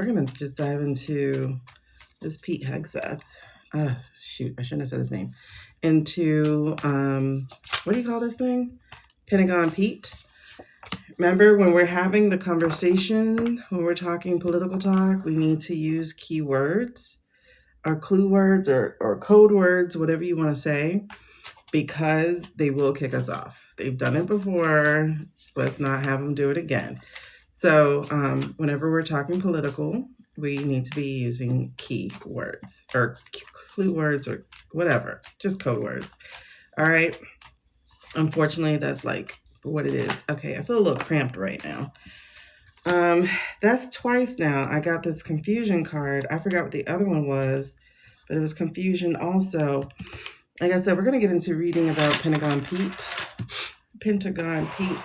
We're going to just dive into this Pete Hegseth. Shoot, I shouldn't have said his name. Into, what do you call this thing? Pentagon Pete. Remember, when we're having the conversation, when we're talking political talk, we need to use keywords or clue words or code words, whatever you want to say, because they will kick us off. They've done it before. Let's not have them do it again. So whenever we're talking political, we need to be using key words or clue words or whatever, just code words. All right. Unfortunately, that's like what it is. Okay, I feel a little cramped right now. That's twice now. I got this confusion card. I forgot what the other one was, but it was confusion also. Like I said, we're going to get into reading about Pentagon Pete. Pentagon Pete.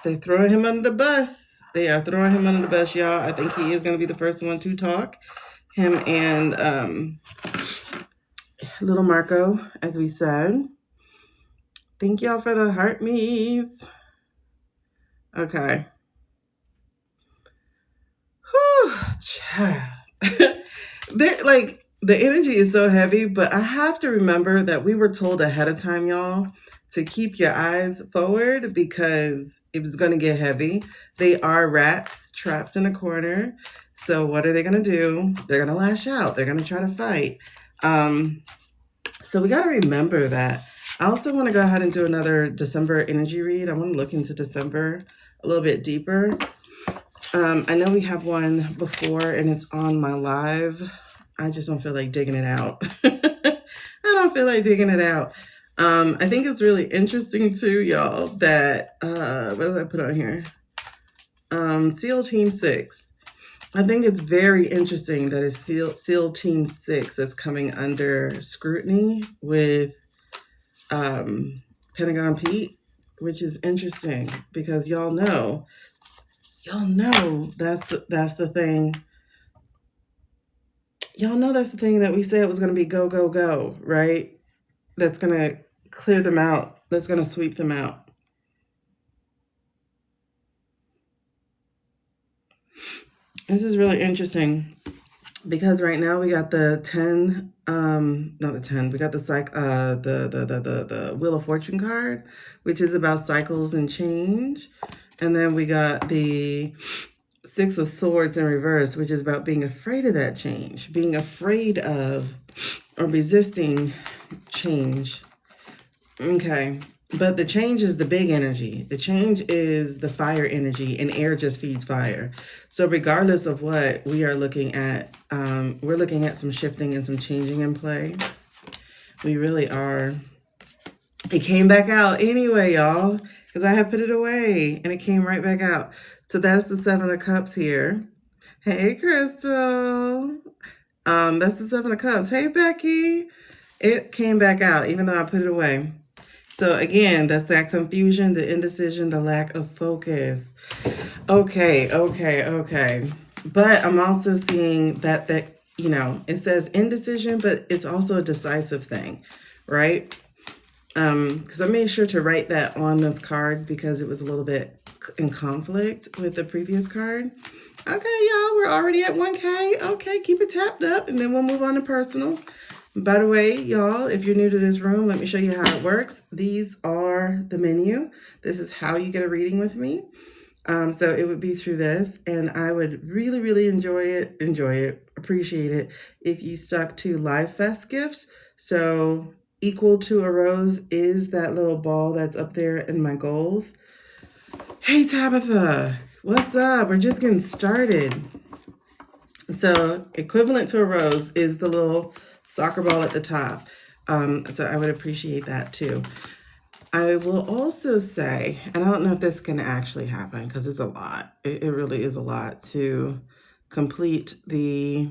They're throwing him under the bus. They are throwing him under the bus, y'all. I think he is going to be the first one to talk. Him and little Marco, as we said. Thank y'all for the heart me's. Okay. Whew, child. Like, the energy is so heavy, but I have to remember that we were told ahead of time, y'all, to keep your eyes forward because it was going to get heavy. They are rats trapped in a corner. So what are they going to do? They're going to lash out. They're going to try to fight. So we got to remember that. I also want to go ahead and do another December energy read. I want to look into December a little bit deeper. I know we have one before and it's on my live. I just don't feel like digging it out. I don't feel like digging it out. I think it's really interesting too, y'all, that, what did I put on here? SEAL Team 6. I think it's very interesting that it's SEAL Team 6 that's coming under scrutiny with Pentagon Pete, which is interesting because y'all know that's the thing. Y'all know that's the thing that we said was going to be go, go, go, right? That's going to clear them out. That's going to sweep them out. This is really interesting because right now we got the 10, not the 10, we got the Wheel of Fortune card, which is about cycles and change. And then we got the 6 of Swords in reverse, which is about being afraid of that change, being afraid of or resisting change. Okay. But the change is the big energy. The change is the fire energy, and air just feeds fire. So regardless of what we are looking at, we're looking at some shifting and some changing in play. We really are. It came back out anyway, y'all, because I had put it away, and it came right back out. So that's the 7 of Cups here. Hey, Crystal. That's the 7 of Cups. Hey, Becky. It came back out, even though I put it away. So again, that's that confusion, the indecision, the lack of focus. Okay. But I'm also seeing that, you know, it says indecision, but it's also a decisive thing, right? Because I made sure to write that on this card because it was a little bit in conflict with the previous card. Okay, y'all, we're already at 1K. Okay, keep it tapped up, and then we'll move on to personals. By the way, y'all, if you're new to this room, let me show you how it works. These are the menu. This is how you get a reading with me. So it would be through this, and I would really, really enjoy it, appreciate it if you stuck to Live Fest gifts. So equal to a rose is that little ball that's up there in my goals. Hey, Tabitha, what's up? We're just getting started. So equivalent to a rose is the little soccer ball at the top. So I would appreciate that too. I will also say, and I don't know if this can actually happen because it's a lot. It really is a lot to complete the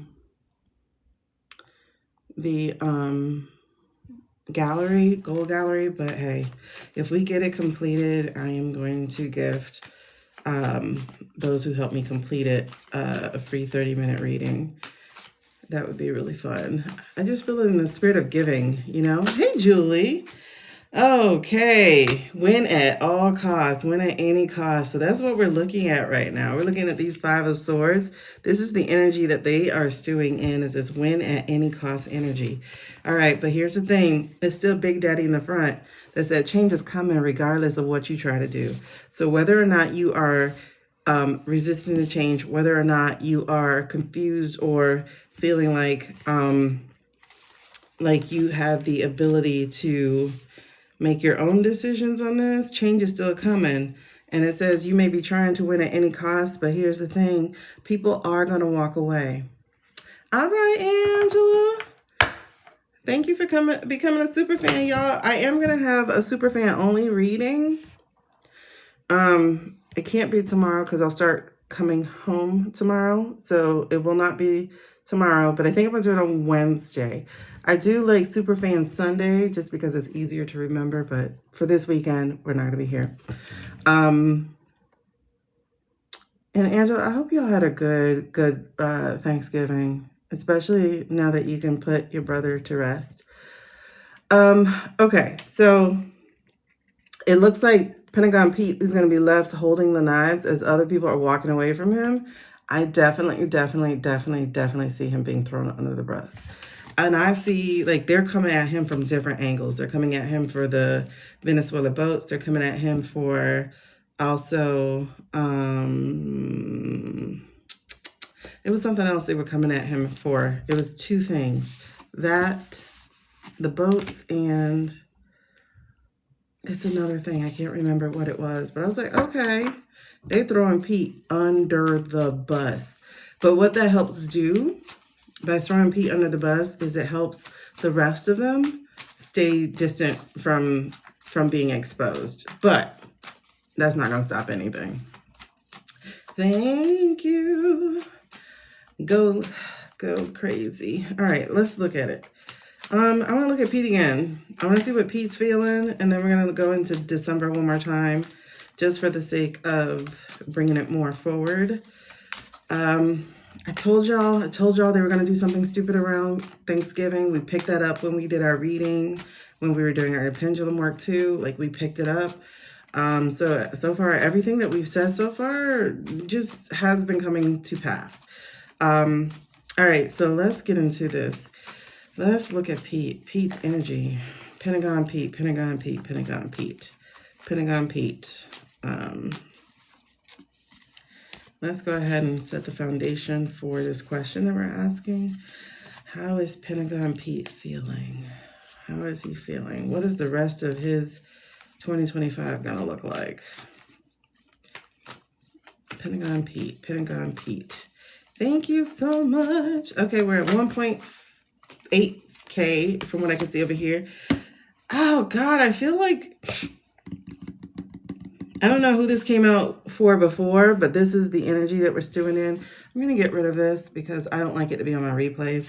gallery, goal gallery. But hey, if we get it completed, I am going to gift those who help me complete it a free 30-minute reading. That would be really fun. I just feel in the spirit of giving, you know. Hey, Julie. Okay, win at all costs, win at any cost. So that's what we're looking at right now. We're looking at these Five of Swords. This is the energy that they are stewing in, is this win at any cost energy. All right, but here's the thing. It's still Big Daddy in the front that said change is coming regardless of what you try to do. So whether or not you are resisting the change, whether or not you are confused or feeling like you have the ability to make your own decisions on this, change is still coming. And it says you may be trying to win at any cost, but here's the thing. People are going to walk away. All right, Angela. Thank you for becoming a super fan, y'all. I am going to have a super fan only reading. It can't be tomorrow because I'll start coming home tomorrow. So it will not be tomorrow, but I think I'm going to do it on Wednesday. I do like Superfan Sunday just because it's easier to remember, but for this weekend, we're not going to be here. And Angela, I hope y'all had a good Thanksgiving, especially now that you can put your brother to rest. Okay, so it looks like Pentagon Pete is going to be left holding the knives as other people are walking away from him. I definitely see him being thrown under the bus. And I see, like, they're coming at him from different angles. They're coming at him for the Venezuela boats. They're coming at him for also, it was something else they were coming at him for. It was two things. That, the boats, and it's another thing. I can't remember what it was. But I was like, okay, they throwing Pete under the bus. But what that helps do by throwing Pete under the bus is it helps the rest of them stay distant from being exposed. But that's not going to stop anything. Thank you. Go crazy. All right, let's look at it. I want to look at Pete again. I want to see what Pete's feeling, and then we're going to go into December one more time, just for the sake of bringing it more forward. I told y'all they were going to do something stupid around Thanksgiving. We picked that up when we did our reading, when we were doing our pendulum work too. Like, we picked it up. So far, everything that we've said so far just has been coming to pass. All right, so let's get into this. Let's look at Pete. Pete's energy. Pentagon Pete, Pentagon Pete, Pentagon Pete. Pentagon Pete. Let's go ahead and set the foundation for this question that we're asking. How is Pentagon Pete feeling? How is he feeling? What is the rest of his 2025 gonna look like? Pentagon Pete, Pentagon Pete. Thank you so much. Okay, we're at 1.8K from what I can see over here. Oh God, I feel like, I don't know who this came out for before, but this is the energy that we're stewing in. I'm going to get rid of this because I don't like it to be on my replays.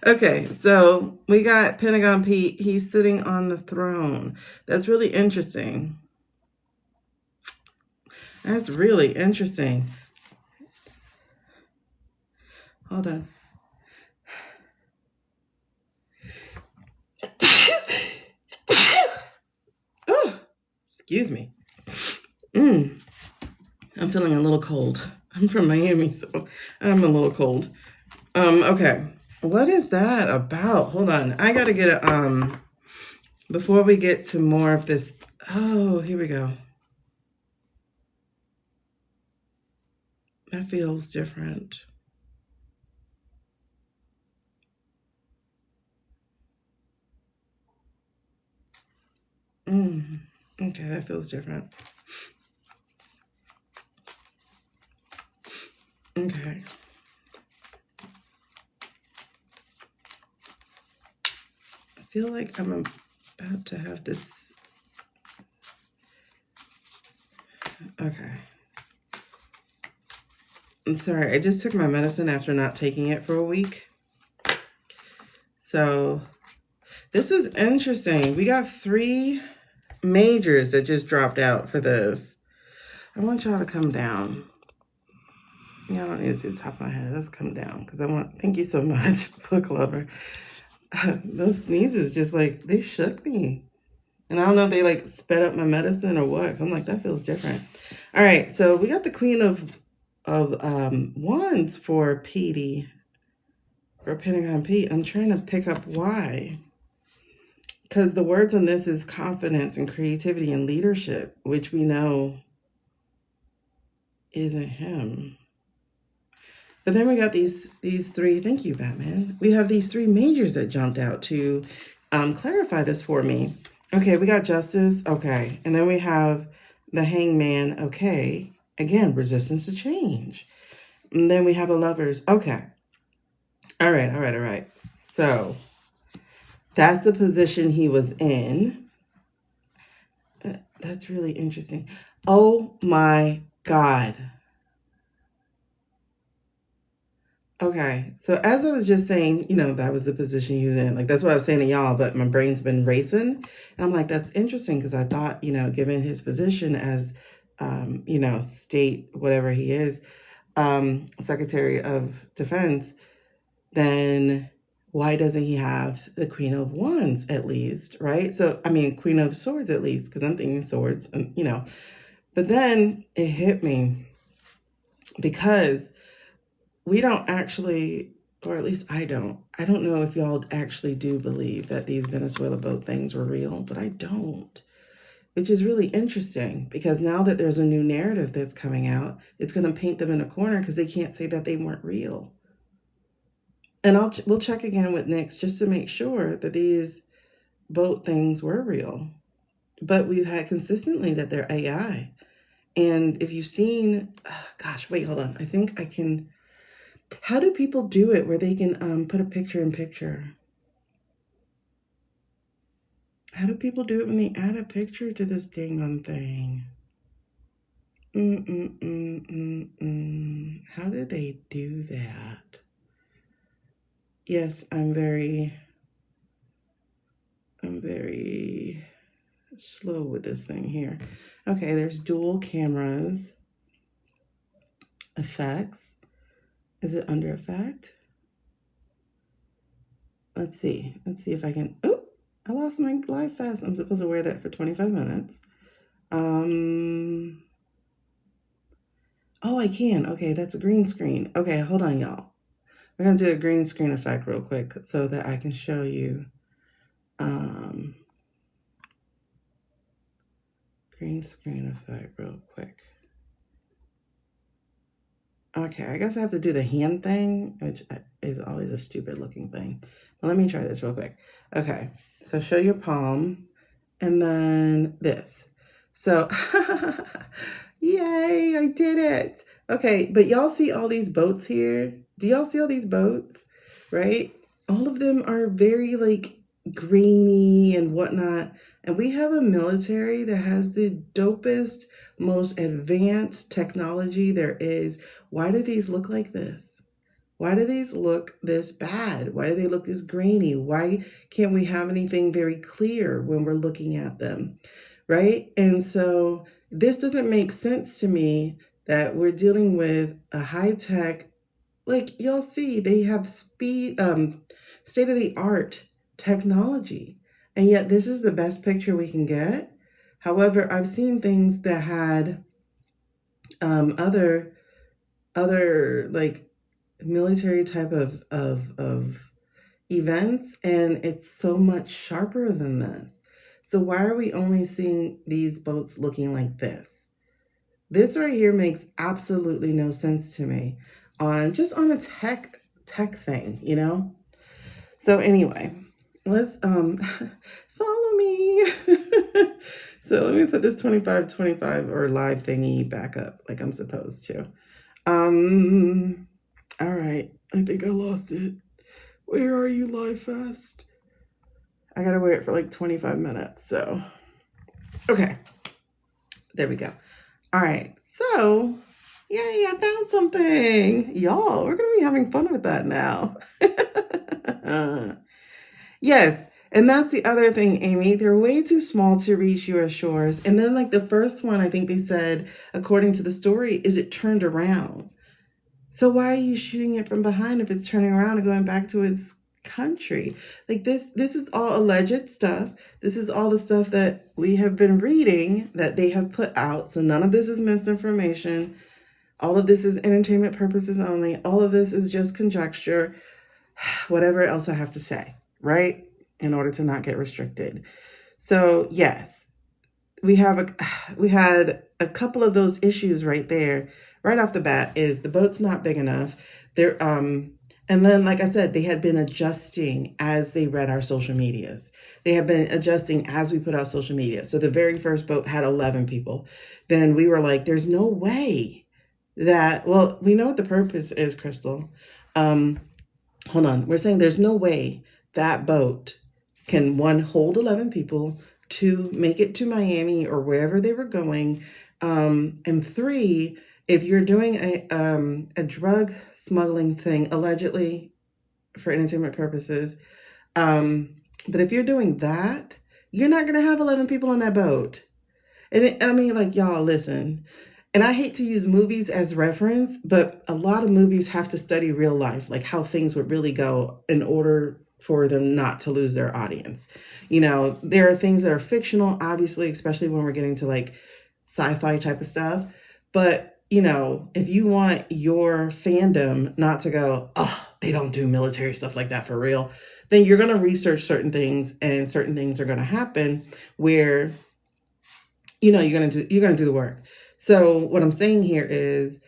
Okay, so we got Pentagon Pete. He's sitting on the throne. That's really interesting. That's really interesting. Hold on. Oh, excuse me. I'm feeling a little cold. I'm from Miami, so I'm a little cold. Okay. What is that about? Hold on. I gotta get a, before we get to more of this. Oh, here we go. That feels different. Okay, that feels different. Okay. I feel like I'm about to have this. Okay. I'm sorry, I just took my medicine after not taking it for a week. So this is interesting. We got 3 majors that just dropped out for this. I want y'all to come down. Y'all don't need to see the top of my head. Let's come down because I want, thank you so much, book lover. those sneezes just like, they shook me. And I don't know if they like sped up my medicine or what. I'm like, that feels different. All right, so we got the Queen of Wands for Petey, for Pentagon Pete. I'm trying to pick up why. Because the words on this is confidence and creativity and leadership, which we know isn't him. But then we got these three, thank you, Batman. We have these three majors that jumped out to clarify this for me. Okay, we got justice, okay. And then we have the hangman, okay. Again, resistance to change. And then we have the lovers, okay. All right. So that's the position he was in. That's really interesting. Oh my God. Okay, so as I was just saying, that was the position he was in. Like, that's what I was saying to y'all, but my brain's been racing. And I'm like, that's interesting because I thought, given his position as, state, whatever he is, Secretary of Defense, then why doesn't he have the Queen of Wands at least, right? So, I mean, Queen of Swords at least, because I'm thinking swords, But then it hit me because we don't actually, or at least I don't know if y'all actually do believe that these Venezuela boat things were real, but I don't, which is really interesting because now that there's a new narrative that's coming out, it's going to paint them in a corner because they can't say that they weren't real. And we'll check again with Nyx just to make sure that these boat things were real. But we've had consistently that they're AI. And if you've seen, gosh, wait, hold on. I think I can. How do people do it where they can put a picture in picture? How do people do it when they add a picture to this dang on thing? How do they do that? Yes, I'm very slow with this thing here. Okay, there's dual cameras. Effects. Is it under effect? Let's see if I can. Oh, I lost my live fast. I'm supposed to wear that for 25 minutes. Oh, I can. Okay, that's a green screen. Okay, hold on, y'all. We're gonna do a green screen effect real quick so that I can show you. Green screen effect real quick. Okay, I guess I have to do the hand thing, which is always a stupid looking thing. But let me try this real quick. Okay, so show your palm and then this. So, yay, I did it. Okay, but y'all see all these boats here? Do y'all see all these boats? Right? All of them are very like grainy and whatnot. And we have a military that has the dopest, most advanced technology there is. Why do these look like this? Why do these look this bad? Why do they look this grainy? Why can't we have anything very clear when we're looking at them? Right? And so this doesn't make sense to me that we're dealing with a high-tech, like y'all see, they have state-of-the-art technology. And yet this is the best picture we can get. However, I've seen things that had other like military type of events, and it's so much sharper than this. So why are we only seeing these boats looking like this? This right here makes absolutely no sense to me on a tech thing, So anyway, let's follow me. So let me put this 25 or live thingy back up like I'm supposed to. All right, I think I lost it. Where are you, live fast? I gotta wear it for like 25 minutes, so. Okay, there we go. All right, so, yay, I found something. Y'all, we're gonna be having fun with that now. Yes, and that's the other thing, Amy. They're way too small to reach US shores. And then like the first one, I think they said, according to the story, is it turned around. So why are you shooting it from behind if it's turning around and going back to its country. Like this is all alleged stuff. This is all the stuff that we have been reading that they have put out. So none of this is misinformation. All of this is entertainment purposes only. All of this is just conjecture. Whatever else I have to say, right? In order to not get restricted. So yes, we had a couple of those issues right there. Right off the bat is the boat's not big enough. There and then, like I said, they had been adjusting as they read our social medias. They have been adjusting as we put out social media. So the very first boat had 11 people. Then we were like, there's no way that, well, we know what the purpose is, Crystal. Hold on. We're saying there's no way that boat can, one, hold 11 people, two, make it to Miami or wherever they were going, and three, if you're doing a drug smuggling thing, allegedly for entertainment purposes, but if you're doing that, you're not going to have 11 people on that boat. And I mean, like, y'all, listen. And I hate to use movies as reference, but a lot of movies have to study real life, like how things would really go in order for them not to lose their audience. You know, there are things that are fictional, obviously, especially when we're getting to like sci-fi type of stuff. But, you know, if you want your fandom not to go, oh, they don't do military stuff like that for real, then you're going to research certain things, and certain things are going to happen where, you know, you're going to do the work. So what I'm saying here is,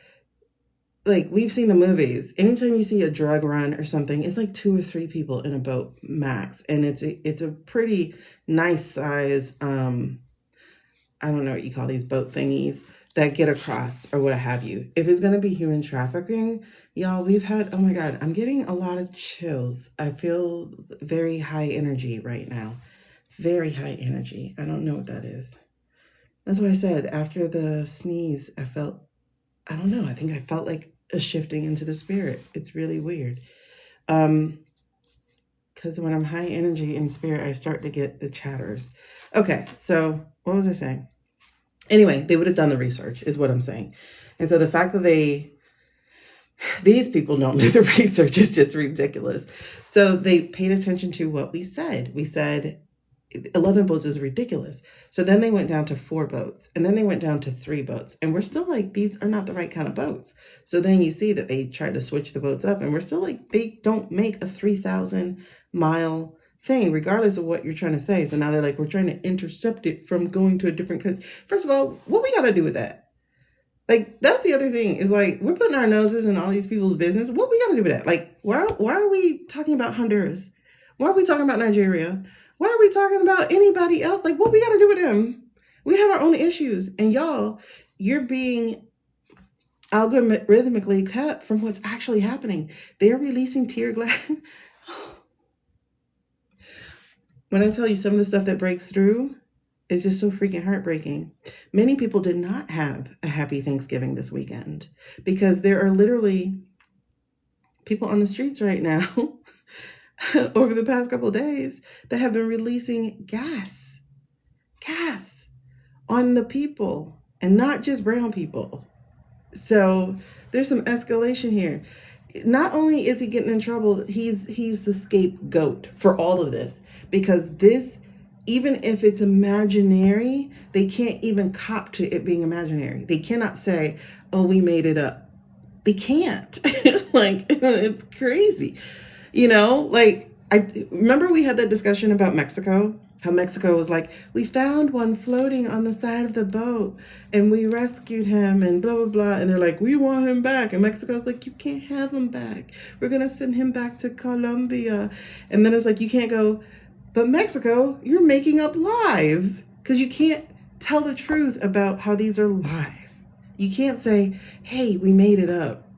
like, we've seen the movies. Anytime you see a drug run or something, it's like 2 or 3 people in a boat max. And it's a pretty nice size, I don't know what you call these boat thingies that get across or what have you. If it's going to be human trafficking, y'all, we've had, oh my God, I'm getting a lot of chills. I feel very high energy right now. Very high energy. I don't know what that is. That's why I said after the sneeze, I don't know, I think I felt like a shifting into the spirit. It's really weird. Because when I'm high energy in spirit, I start to get the chatters. Okay, so what was I saying? Anyway, they would have done the research, is what I'm saying. And so the fact that these people don't do the research is just ridiculous. So they paid attention to what we said. We said 11 boats is ridiculous. So then they went down to 4 boats, and then they went down to 3 boats, and we're still like, these are not the right kind of boats. So then you see that they tried to switch the boats up, and we're still like, they don't make a 3,000 mile thing, regardless of what you're trying to say. So now they're like, we're trying to intercept it from going to a different country. First of all, what we got to do with that? Like, that's the other thing, is like, we're putting our noses in all these people's business. What we got to do with that? Like, why are we talking about Honduras? Why are we talking about Nigeria? Why are we talking about anybody else? Like, what we got to do with them? We have our own issues. And y'all, you're being algorithmically cut from what's actually happening. They're releasing tear gas. When I tell you some of the stuff that breaks through, it's just so freaking heartbreaking. Many people did not have a happy Thanksgiving this weekend because there are literally people on the streets right now over the past couple of days that have been releasing gas on the people, and not just brown people. So there's some escalation here. Not only is he getting in trouble, he's the scapegoat for all of this, because this, even if it's imaginary, they can't even cop to it being imaginary. They cannot say, oh, we made it up. They can't. Like, it's crazy. You know, like, I remember we had that discussion about Mexico, how Mexico was like, we found one floating on the side of the boat and we rescued him and blah, blah, blah. And they're like, we want him back. And Mexico's like, you can't have him back. We're going to send him back to Colombia. And then it's like, you can't go, but Mexico, you're making up lies, because you can't tell the truth about how these are lies. You can't say, hey, we made it up.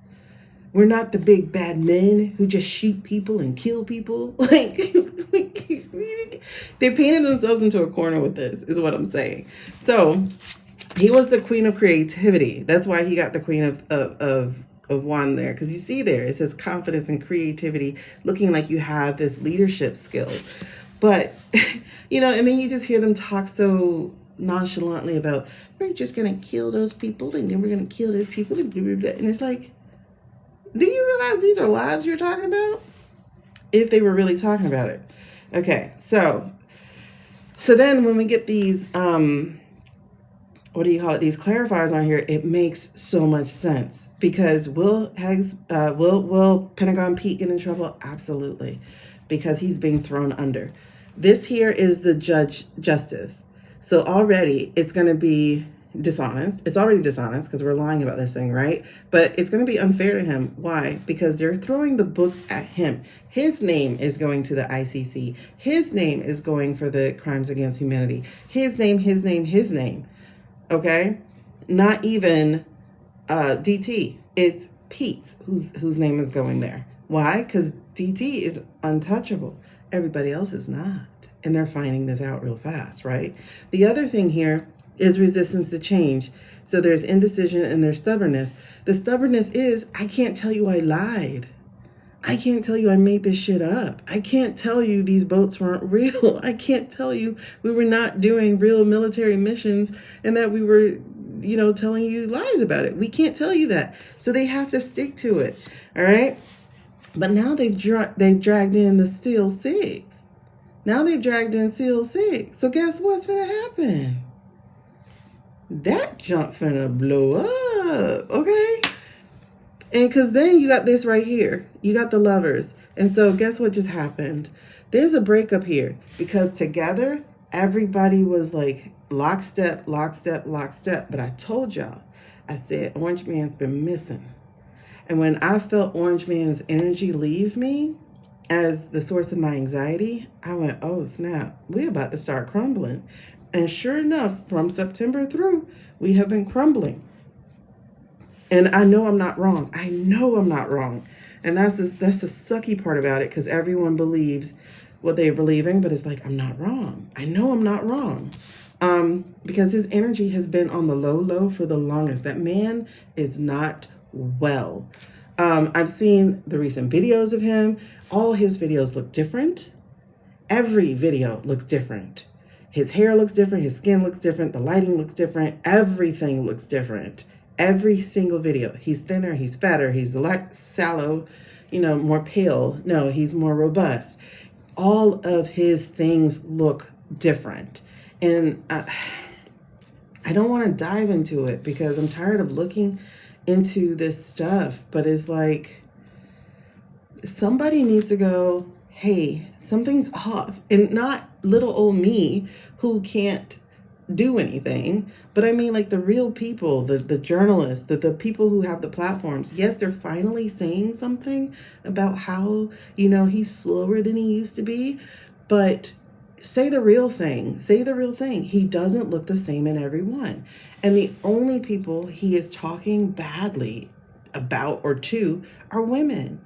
We're not the big bad men who just shoot people and kill people. Like, they painted themselves into a corner with this, is what I'm saying. So he was the queen of creativity. That's why he got the queen of wand there. Because you see there, it says confidence and creativity, looking like you have this leadership skill. But, you know, and then you just hear them talk so nonchalantly about, we're just going to kill those people, and then we're going to kill those people, and blah, blah, blah. And it's like, do you realize these are lives you're talking about? if they were really talking about it. Okay, so then when we get these what do you call it? These clarifiers on here, it makes so much sense. Because will Pentagon Pete get in trouble? Absolutely, because he's being thrown under. This here is the justice. So already it's going to be dishonest. It's already dishonest because we're lying about this thing, right? But it's going to be unfair to him. Why? Because they're throwing the books at him. His name is going to the ICC. His name is going for the crimes against humanity. His name, his name, his name. Okay? Not even DT. It's Pete's whose name is going there. Why? Because DT is untouchable. Everybody else is not. And they're finding this out real fast, right? The other thing here is resistance to change. So there's indecision and there's stubbornness. The stubbornness is, I can't tell you I lied. I can't tell you I made this shit up. I can't tell you these boats weren't real. I can't tell you we were not doing real military missions and that we were, telling you lies about it. We can't tell you that. So they have to stick to it. All right. But now they've dragged in the SEAL 6. Now they've dragged in SEAL 6. So guess what's going to happen? That junk finna blow up. Okay. And because then you got this right here. You got the lovers. And so guess what just happened? There's a breakup here. Because together, everybody was like lockstep, lockstep, lockstep. But I told y'all, I said, Orange Man's been missing. And when I felt Orange Man's energy leave me as the source of my anxiety, I went, oh, snap. We're about to start crumbling. And sure enough, from September through, we have been crumbling. And I know I'm not wrong. I know I'm not wrong. And that's the sucky part about it, because everyone believes what they're believing, but it's like, I'm not wrong. I know I'm not wrong. Because his energy has been on the low for the longest. That man is not well. I've seen the recent videos of him. All his videos look different. Every video looks different. His hair looks different. His skin looks different. The lighting looks different. Everything looks different. Every single video. He's thinner, he's fatter, he's sallow, more pale. No, he's more robust. All of his things look different. And I don't want to dive into it because I'm tired of looking into this stuff. But it's like, somebody needs to go, hey, something's off. And not little old me who can't do anything, but I mean like the real people, the journalists, the people who have the platforms. Yes, they're finally saying something about how, he's slower than he used to be, but say the real thing. Say the real thing. He doesn't look the same in everyone. And the only people he is talking badly about or to are women.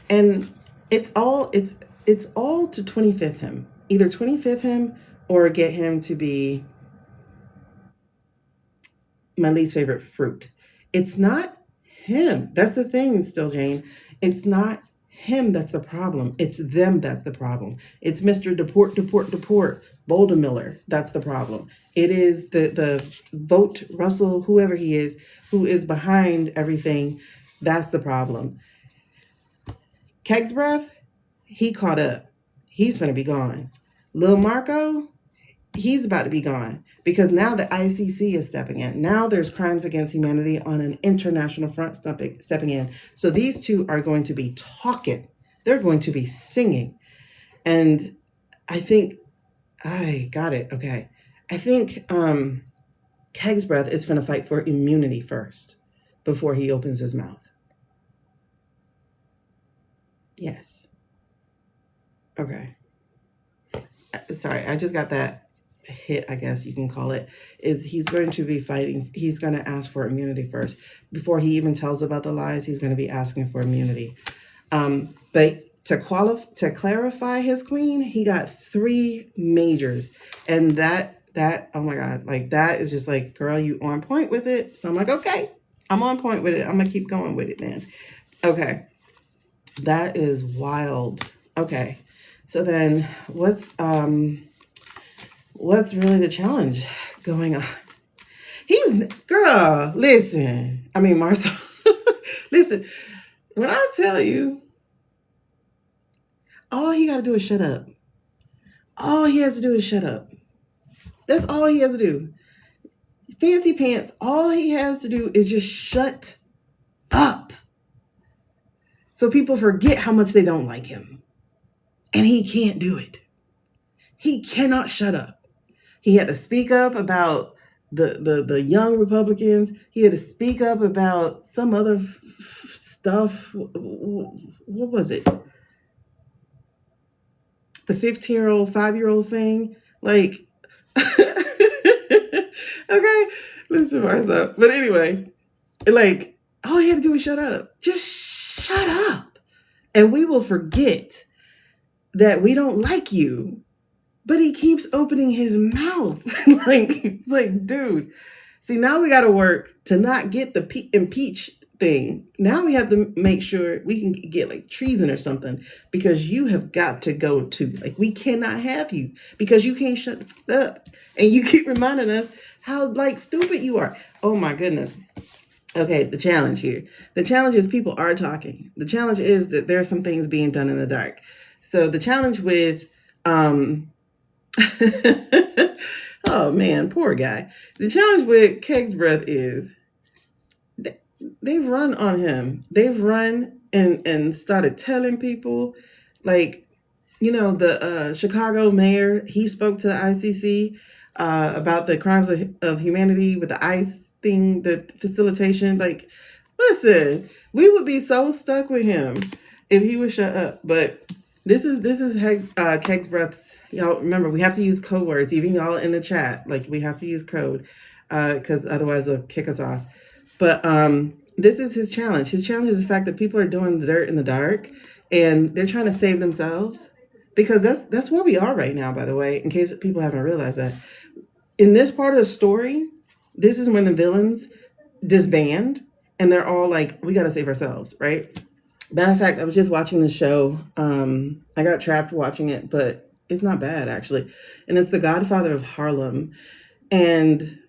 And it's all to 25th him. Either 25th him or get him to be my least favorite fruit. It's not him. That's the thing, still, Jane. It's not him that's the problem. It's them that's the problem. It's Mr. Deport, Voldemiller. That's the problem. It is the vote Russell, whoever he is, who is behind everything. That's the problem. Keg's breath, he caught up. He's going to be gone. Lil Marco, he's about to be gone because now the ICC is stepping in. Now there's crimes against humanity on an international front stepping in. So these two are going to be talking. They're going to be singing. And I think, I got it. Okay. I think Keg's breath is going to fight for immunity first before he opens his mouth. Yes. Okay. Sorry, I just got that hit, I guess you can call it. Is he's going to be fighting, he's going to ask for immunity first. Before he even tells about the lies, he's going to be asking for immunity. But to clarify his queen, he got 3 majors. And that, oh my God, like that is just like, girl, you on point with it. So I'm like, okay, I'm on point with it. I'm going to keep going with it, man. Okay. That is wild. Okay. So then what's really the challenge going on? Girl, listen. I mean, Marcel, listen, when I tell you, all he got to do is shut up. All he has to do is shut up. That's all he has to do. Fancy pants, all he has to do is just shut up. So people forget how much they don't like him. And he can't do it. He cannot shut up. He had to speak up about the young Republicans. He had to speak up about some other stuff. What was it? The 15-year-old, 5-year-old thing. Like, okay, listen to myself. But anyway, like, all he had to do was shut up. Just shut up. And we will forget that we don't like you. But he keeps opening his mouth. like, dude. See, now we got to work to not get the impeach thing. Now we have to make sure we can get like treason or something, because you have got to go too. Like, we cannot have you because you can't shut up. And you keep reminding us how like stupid you are. Oh my goodness. Okay, the challenge here. The challenge is people are talking. The challenge is that there are some things being done in the dark. So the challenge with oh man, poor guy. The challenge with Keg's breath is they've run on him. They've run and started telling people, like, you know, the Chicago mayor, he spoke to the ICC about the crimes of humanity with the ICE thing, the facilitation. Like, listen, we would be so stuck with him if he would shut up. But this is Keg's breaths. Y'all remember, we have to use code words, even y'all in the chat. Like, we have to use code because otherwise they'll kick us off. But this is his challenge. His challenge is the fact that people are doing the dirt in the dark and they're trying to save themselves, because that's where we are right now, by the way, in case people haven't realized that. In this part of the story, this is when the villains disband and they're all like, we got to save ourselves, right? Matter of fact, I was just watching the show. I got trapped watching it, but it's not bad, actually. And it's The Godfather of Harlem. And,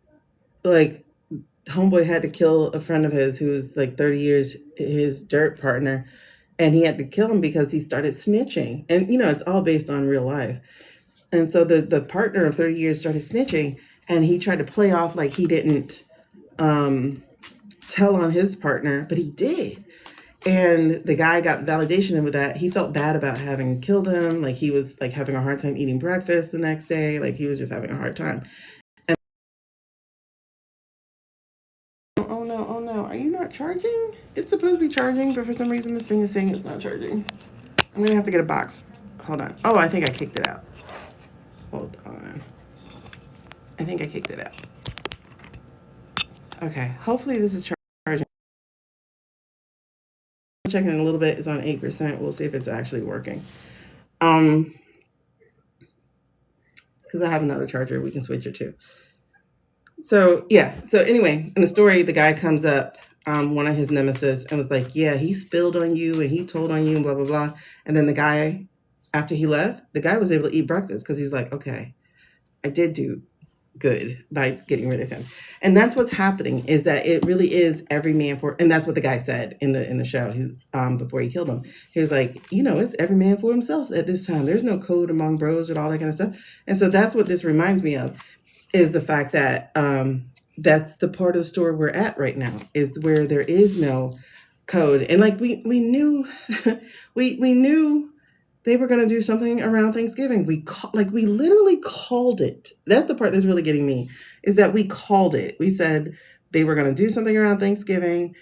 like, homeboy had to kill a friend of his who was, like, 30 years his dirt partner. And he had to kill him because he started snitching. And, you know, it's all based on real life. And so the partner of 30 years started snitching. And he tried to play off like he didn't tell on his partner, but he did. And the guy got validation with that. He felt bad about having killed him. Like, he was like having a hard time eating breakfast the next day. Like, he was just having a hard time. And oh no, are you not charging? It's supposed to be charging, but for some reason this thing is saying it's not charging. I'm gonna have to get a box. Hold on. Oh, I think I kicked it out. Hold on. I think I kicked it out. Okay, hopefully this is charging. Checking in a little bit. It's on 8%. We'll see if it's actually working. Because I have another charger we can switch it to. So yeah. So anyway, in the story, the guy comes up, one of his nemesis, and was like, yeah, he spilled on you and he told on you and blah blah blah. And then the guy, after he left, the guy was able to eat breakfast because he's like, okay, I did do good by getting rid of him. And that's what's happening, is that it really is every man for, and that's what the guy said in the show, before he killed him. He was like, you know, it's every man for himself at this time. There's no code among bros and all that kind of stuff. And so that's what this reminds me of, is the fact that that's the part of the story we're at right now, is where there is no code. And like we knew we knew they were going to do something around Thanksgiving. We literally called it. That's the part that's really getting me, is that we called it. We said they were going to do something around Thanksgiving,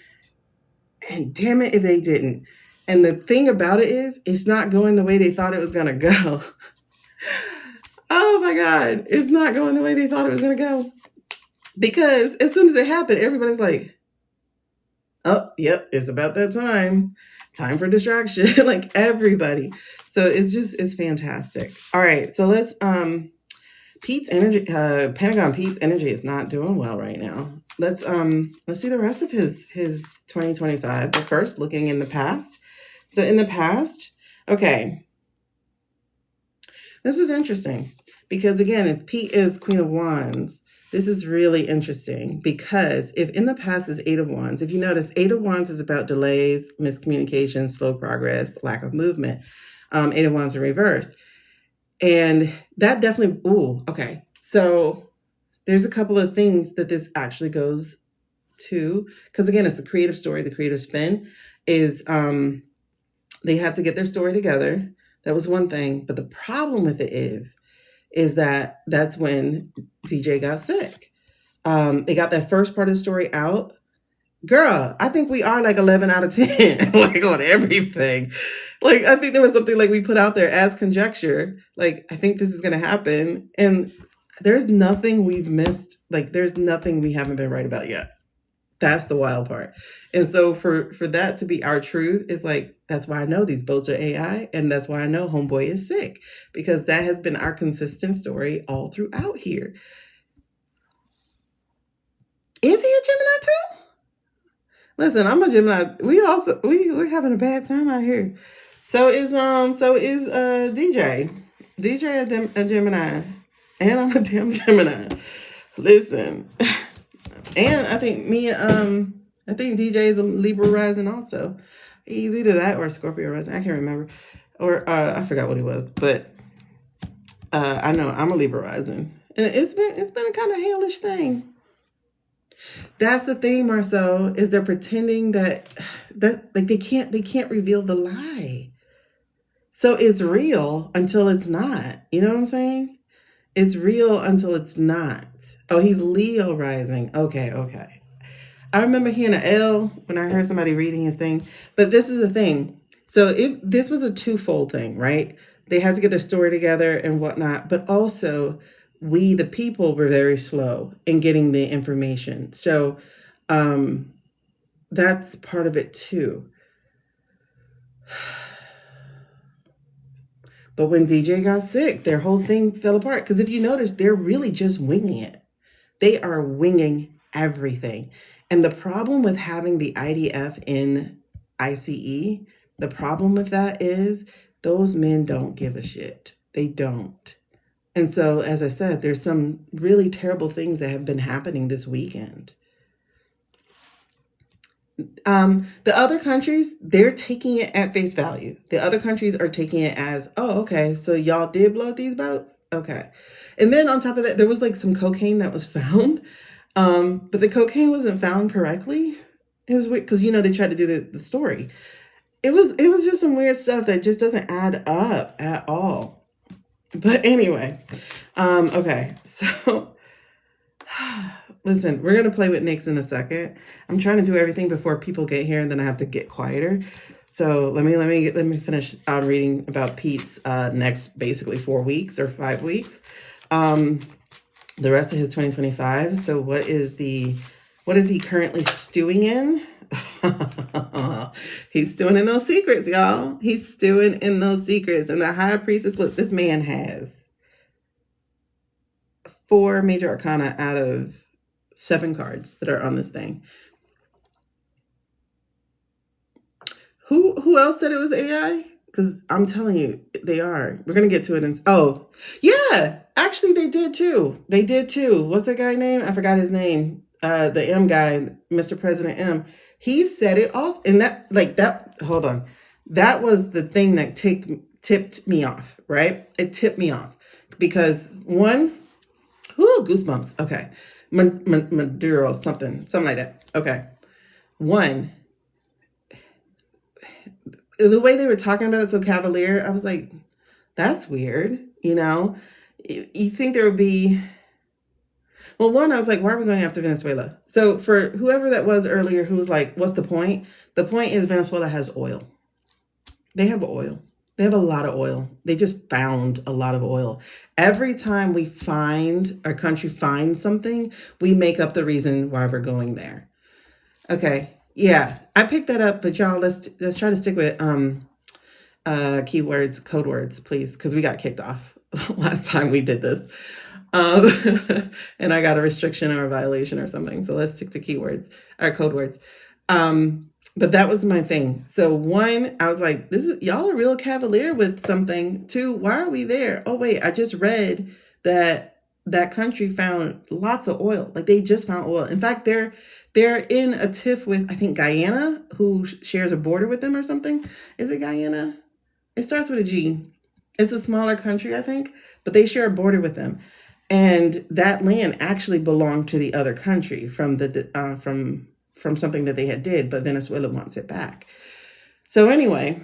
and damn it if they didn't. And the thing about it is, it's not going the way they thought it was going to go. Oh my God. It's not going the way they thought it was going to go. Because as soon as it happened, everybody's like, oh, yep, it's about that time. Time for distraction. Like, everybody. So it's fantastic. All right. So let's, Pete's energy, Pentagon Pete's energy is not doing well right now. Let's see the rest of his 2025. But first, looking in the past. So in the past, okay. This is interesting because, again, if Pete is Queen of Wands, this is really interesting, because if in the past is Eight of Wands, if you notice, Eight of Wands is about delays, miscommunication, slow progress, lack of movement. Eight of Wands in reverse. And that definitely, ooh, okay. So there's a couple of things that this actually goes to, because again, it's the creative story, the creative spin is they had to get their story together. That was one thing. But the problem with it is that that's when DJ got sick. They got that first part of the story out. Girl, I think we are like 11 out of 10, like on everything. Like, I think there was something like we put out there as conjecture. Like, I think this is going to happen. And there's nothing we've missed. Like, there's nothing we haven't been right about yet. That's the wild part. And so for that to be our truth is like, that's why I know these boats are AI. And that's why I know homeboy is sick, because that has been our consistent story all throughout here. Is he a Gemini too? Listen, I'm a Gemini. We're having a bad time out here. So is DJ. DJ a Gemini. And I'm a damn Gemini. Listen. And I think DJ is a Libra rising also. He's either that or a Scorpio rising. I can't remember. Or I forgot what he was, but I know I'm a Libra rising. And it's been a kind of hellish thing. That's the thing, Marcel, is they're pretending that like they can't reveal the lie. So it's real until it's not. You know what I'm saying? It's real until it's not. Oh, he's Leo rising. Okay. I remember hearing an L when I heard somebody reading his thing. But this is the thing. So this was a twofold thing, right? They had to get their story together and whatnot, but also we, the people, were very slow in getting the information. So that's part of it too. But when DJ got sick, their whole thing fell apart. Because if you notice, they're really just winging it. They are winging everything. And the problem with having the IDF in ICE, the problem with that is those men don't give a shit. They don't. And so, as I said, there's some really terrible things that have been happening this weekend. The other countries, they're taking it at face value. The other countries are taking it as, oh, okay, so y'all did blow these boats? Okay. And then on top of that, there was like some cocaine that was found. But the cocaine wasn't found correctly. It was weird because, they tried to do the story. It was just some weird stuff that just doesn't add up at all. But anyway, okay, so listen, we're going to play with Nyx in a second. I'm trying to do everything before people get here and then I have to get quieter. So let me finish reading about Pete's next basically 4 weeks or 5 weeks. The rest of his 2025. So what is he currently stewing in? He's stewing in those secrets, y'all. He's stewing in those secrets. And the High Priestess, look, this man has 4 major arcana out of 7 cards that are on this thing. Who else said it was AI? Because I'm telling you, they are. We're going to get to it. Oh, yeah. Actually, they did too. What's that guy name? I forgot his name. The M guy, Mr. President M. He said it also. And hold on. That was the thing that tipped me off, right? It tipped me off. Because one, goosebumps. Okay. Maduro, something like that. Okay. One, the way they were talking about it so cavalier, I was like, that's weird, You think there would be... Well, one, I was like, why are we going after Venezuela? So for whoever that was earlier who was like, what's the point? The point is Venezuela has oil. They have oil. They have a lot of oil. They just found a lot of oil. Every time our country finds something, we make up the reason why we're going there. Okay. Yeah, I picked that up, but y'all, let's try to stick with keywords, code words, please, because we got kicked off last time we did this. And I got a restriction or a violation or something. So let's stick to keywords or code words. But that was my thing. So one, I was like, y'all are real cavalier with something. Two, why are we there? Oh, wait, I just read that country found lots of oil. Like they just found oil. In fact, they're in a tiff with, I think, Guyana, who shares a border with them or something. Is it Guyana? It starts with a G. It's a smaller country, I think, but they share a border with them. And that land actually belonged to the other country from something that they had did, but Venezuela wants it back. So anyway,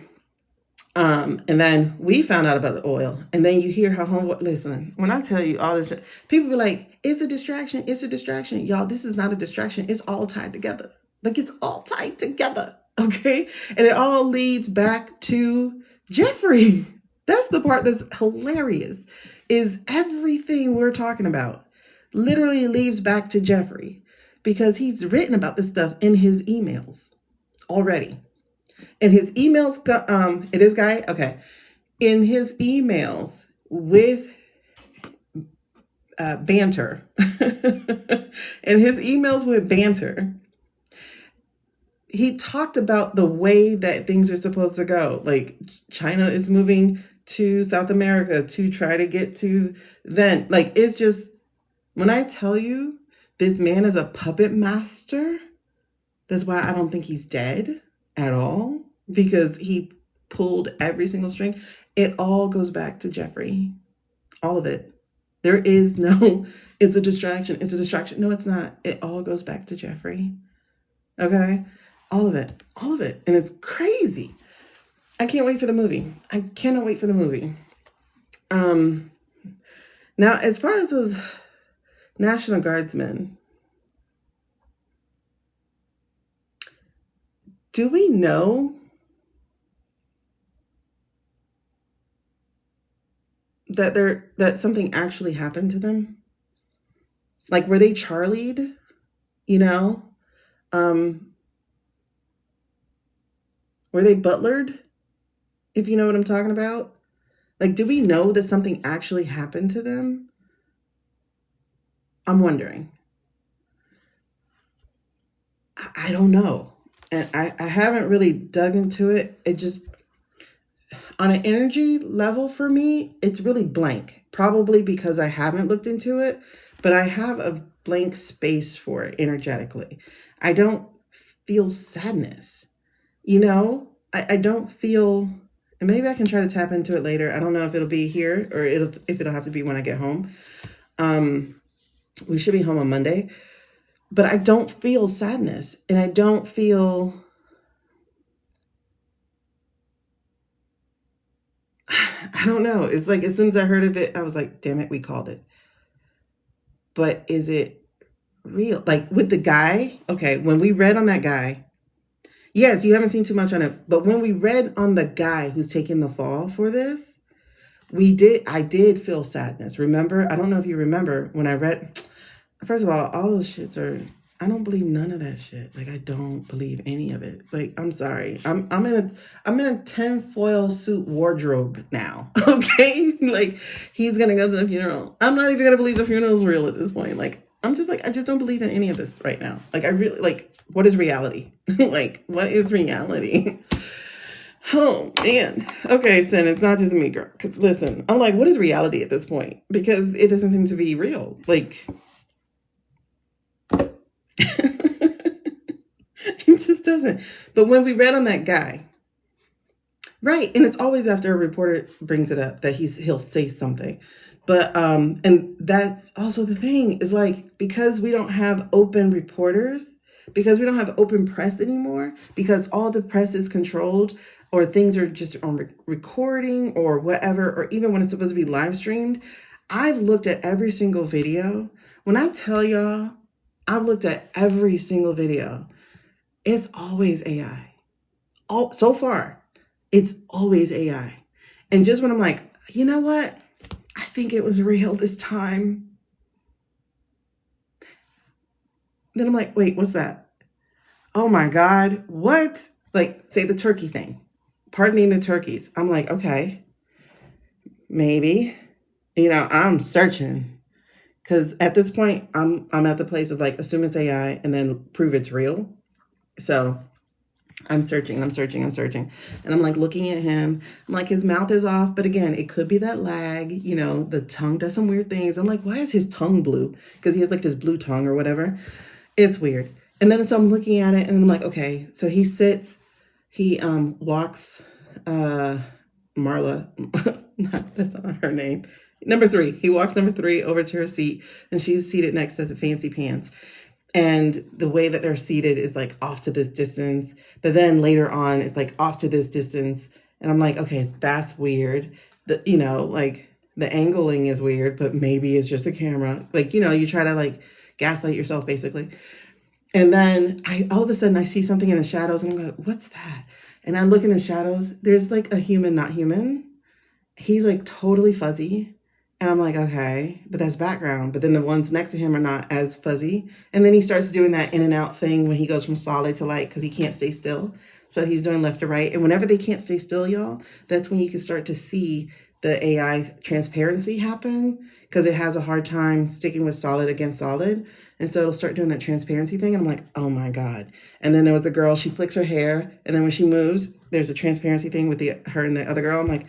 and then we found out about the oil, and then you hear how homeboy. Listen, when I tell you all this, people be like, "It's a distraction. It's a distraction, y'all. This is not a distraction. It's all tied together. Like it's all tied together, okay? And it all leads back to Jeffrey. That's the part that's hilarious. Is everything we're talking about literally leads back to Jeffrey because he's written about this stuff in his emails already. In his emails, it is guy. Okay, in his emails with banter, in his emails with banter, he talked about the way that things are supposed to go. Like China is moving to South America to try to get to then. Like it's just when I tell you this man is a puppet master. That's why I don't think he's dead at all, because he pulled every single string. It all goes back to Jeffrey. All of it. There is no, it's a distraction. It's a distraction. No, it's not. It all goes back to Jeffrey. Okay? All of it. All of it. And it's crazy. I can't wait for the movie. I cannot wait for the movie. Now, as far as those National Guardsmen, do we know that something actually happened to them? Like, were they Charlied? You know? Were they butlered? If you know what I'm talking about? Like, do we know that something actually happened to them? I'm wondering. I don't know. And I haven't really dug into it. It just, on an energy level for me, it's really blank. Probably because I haven't looked into it, but I have a blank space for it energetically. I don't feel sadness, you know? I don't feel, and maybe I can try to tap into it later. I don't know if it'll be here or if it'll have to be when I get home. We should be home on Monday, but I don't feel sadness, and I don't feel, I don't know. It's like as soon as I heard of it, I was like, damn it, we called it. But is it real? Like with the guy, okay, when we read on that guy, yes, you haven't seen too much on it, but when we read on the guy who's taking the fall for this, I did feel sadness. Remember? I don't know if you remember when I read, first of all those shits are, I don't believe none of that shit. Like I don't believe any of it. Like I'm sorry. I'm in a tinfoil suit wardrobe now. Okay? Like he's gonna go to the funeral. I'm not even gonna believe the funeral's real at this point. Like I'm just like, I just don't believe in any of this right now. Like I really, like, what is reality? Like what is reality? Oh man. Okay, Sin, it's not just me, girl. Cause listen, I'm like, what is reality at this point? Because it doesn't seem to be real. Like it just doesn't. But when we read on that guy, right, and it's always after a reporter brings it up that he'll say something. But and that's also the thing is like, because we don't have open reporters, because we don't have open press anymore, because all the press is controlled, or things are just on recording or whatever, or even when it's supposed to be live streamed. I've looked at every single video. When I tell y'all, I've looked at every single video. It's always AI. So far, it's always AI. And just when I'm like, you know what? I think it was real this time. Then I'm like, wait, what's that? Oh my God, what? Like, say the turkey thing. Pardoning the turkeys. I'm like, okay, maybe. You know, I'm searching. Because at this point, I'm at the place of like, assume it's AI and then prove it's real. So I'm searching. And I'm like looking at him. I'm like, his mouth is off. But again, it could be that lag. You know, the tongue does some weird things. I'm like, why is his tongue blue? Because he has like this blue tongue or whatever. It's weird. And then so I'm looking at it and I'm like, okay. So he sits, he walks Marla, that's not her name. Number 3. He walks number 3 over to her seat, and she's seated next to the fancy pants. And the way that they're seated is like off to this distance. But then later on, it's like off to this distance. And I'm like, okay, that's weird. Like the angling is weird, but maybe it's just the camera. Like, you try to like gaslight yourself basically. And then all of a sudden I see something in the shadows and I'm like, what's that? And I look in the shadows, there's like a human, not human. He's like totally fuzzy. And I'm like, okay, but that's background. But then the ones next to him are not as fuzzy. And then he starts doing that in and out thing when he goes from solid to light because he can't stay still. So he's doing left to right. And whenever they can't stay still, y'all, that's when you can start to see the AI transparency happen because it has a hard time sticking with solid against solid. And so it'll start doing that transparency thing. And I'm like, oh my God. And then there was the girl, she flicks her hair. And then when she moves, there's a transparency thing with her and the other girl. I'm like,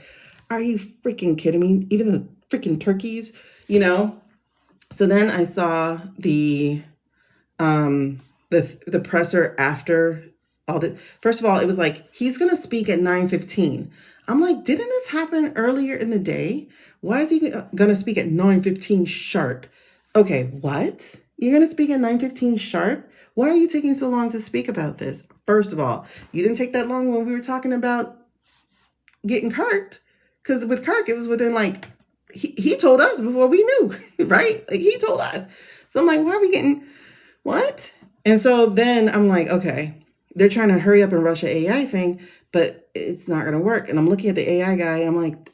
are you freaking kidding me? Even the freaking turkeys, So then I saw the presser after all this. First of all, it was like, he's going to speak at 9:15. I'm like, didn't this happen earlier in the day? Why is he going to speak at 9:15 sharp? Okay, what? You're going to speak at 9:15 sharp? Why are you taking so long to speak about this? First of all, you didn't take that long when we were talking about getting Kirk. Because with Kirk, it was within like, he told us before we knew, right? Like he told us. So I'm like, why are we getting, what? And so then I'm like, okay, they're trying to hurry up and rush the AI thing, but it's not going to work. And I'm looking at the AI guy. I'm like,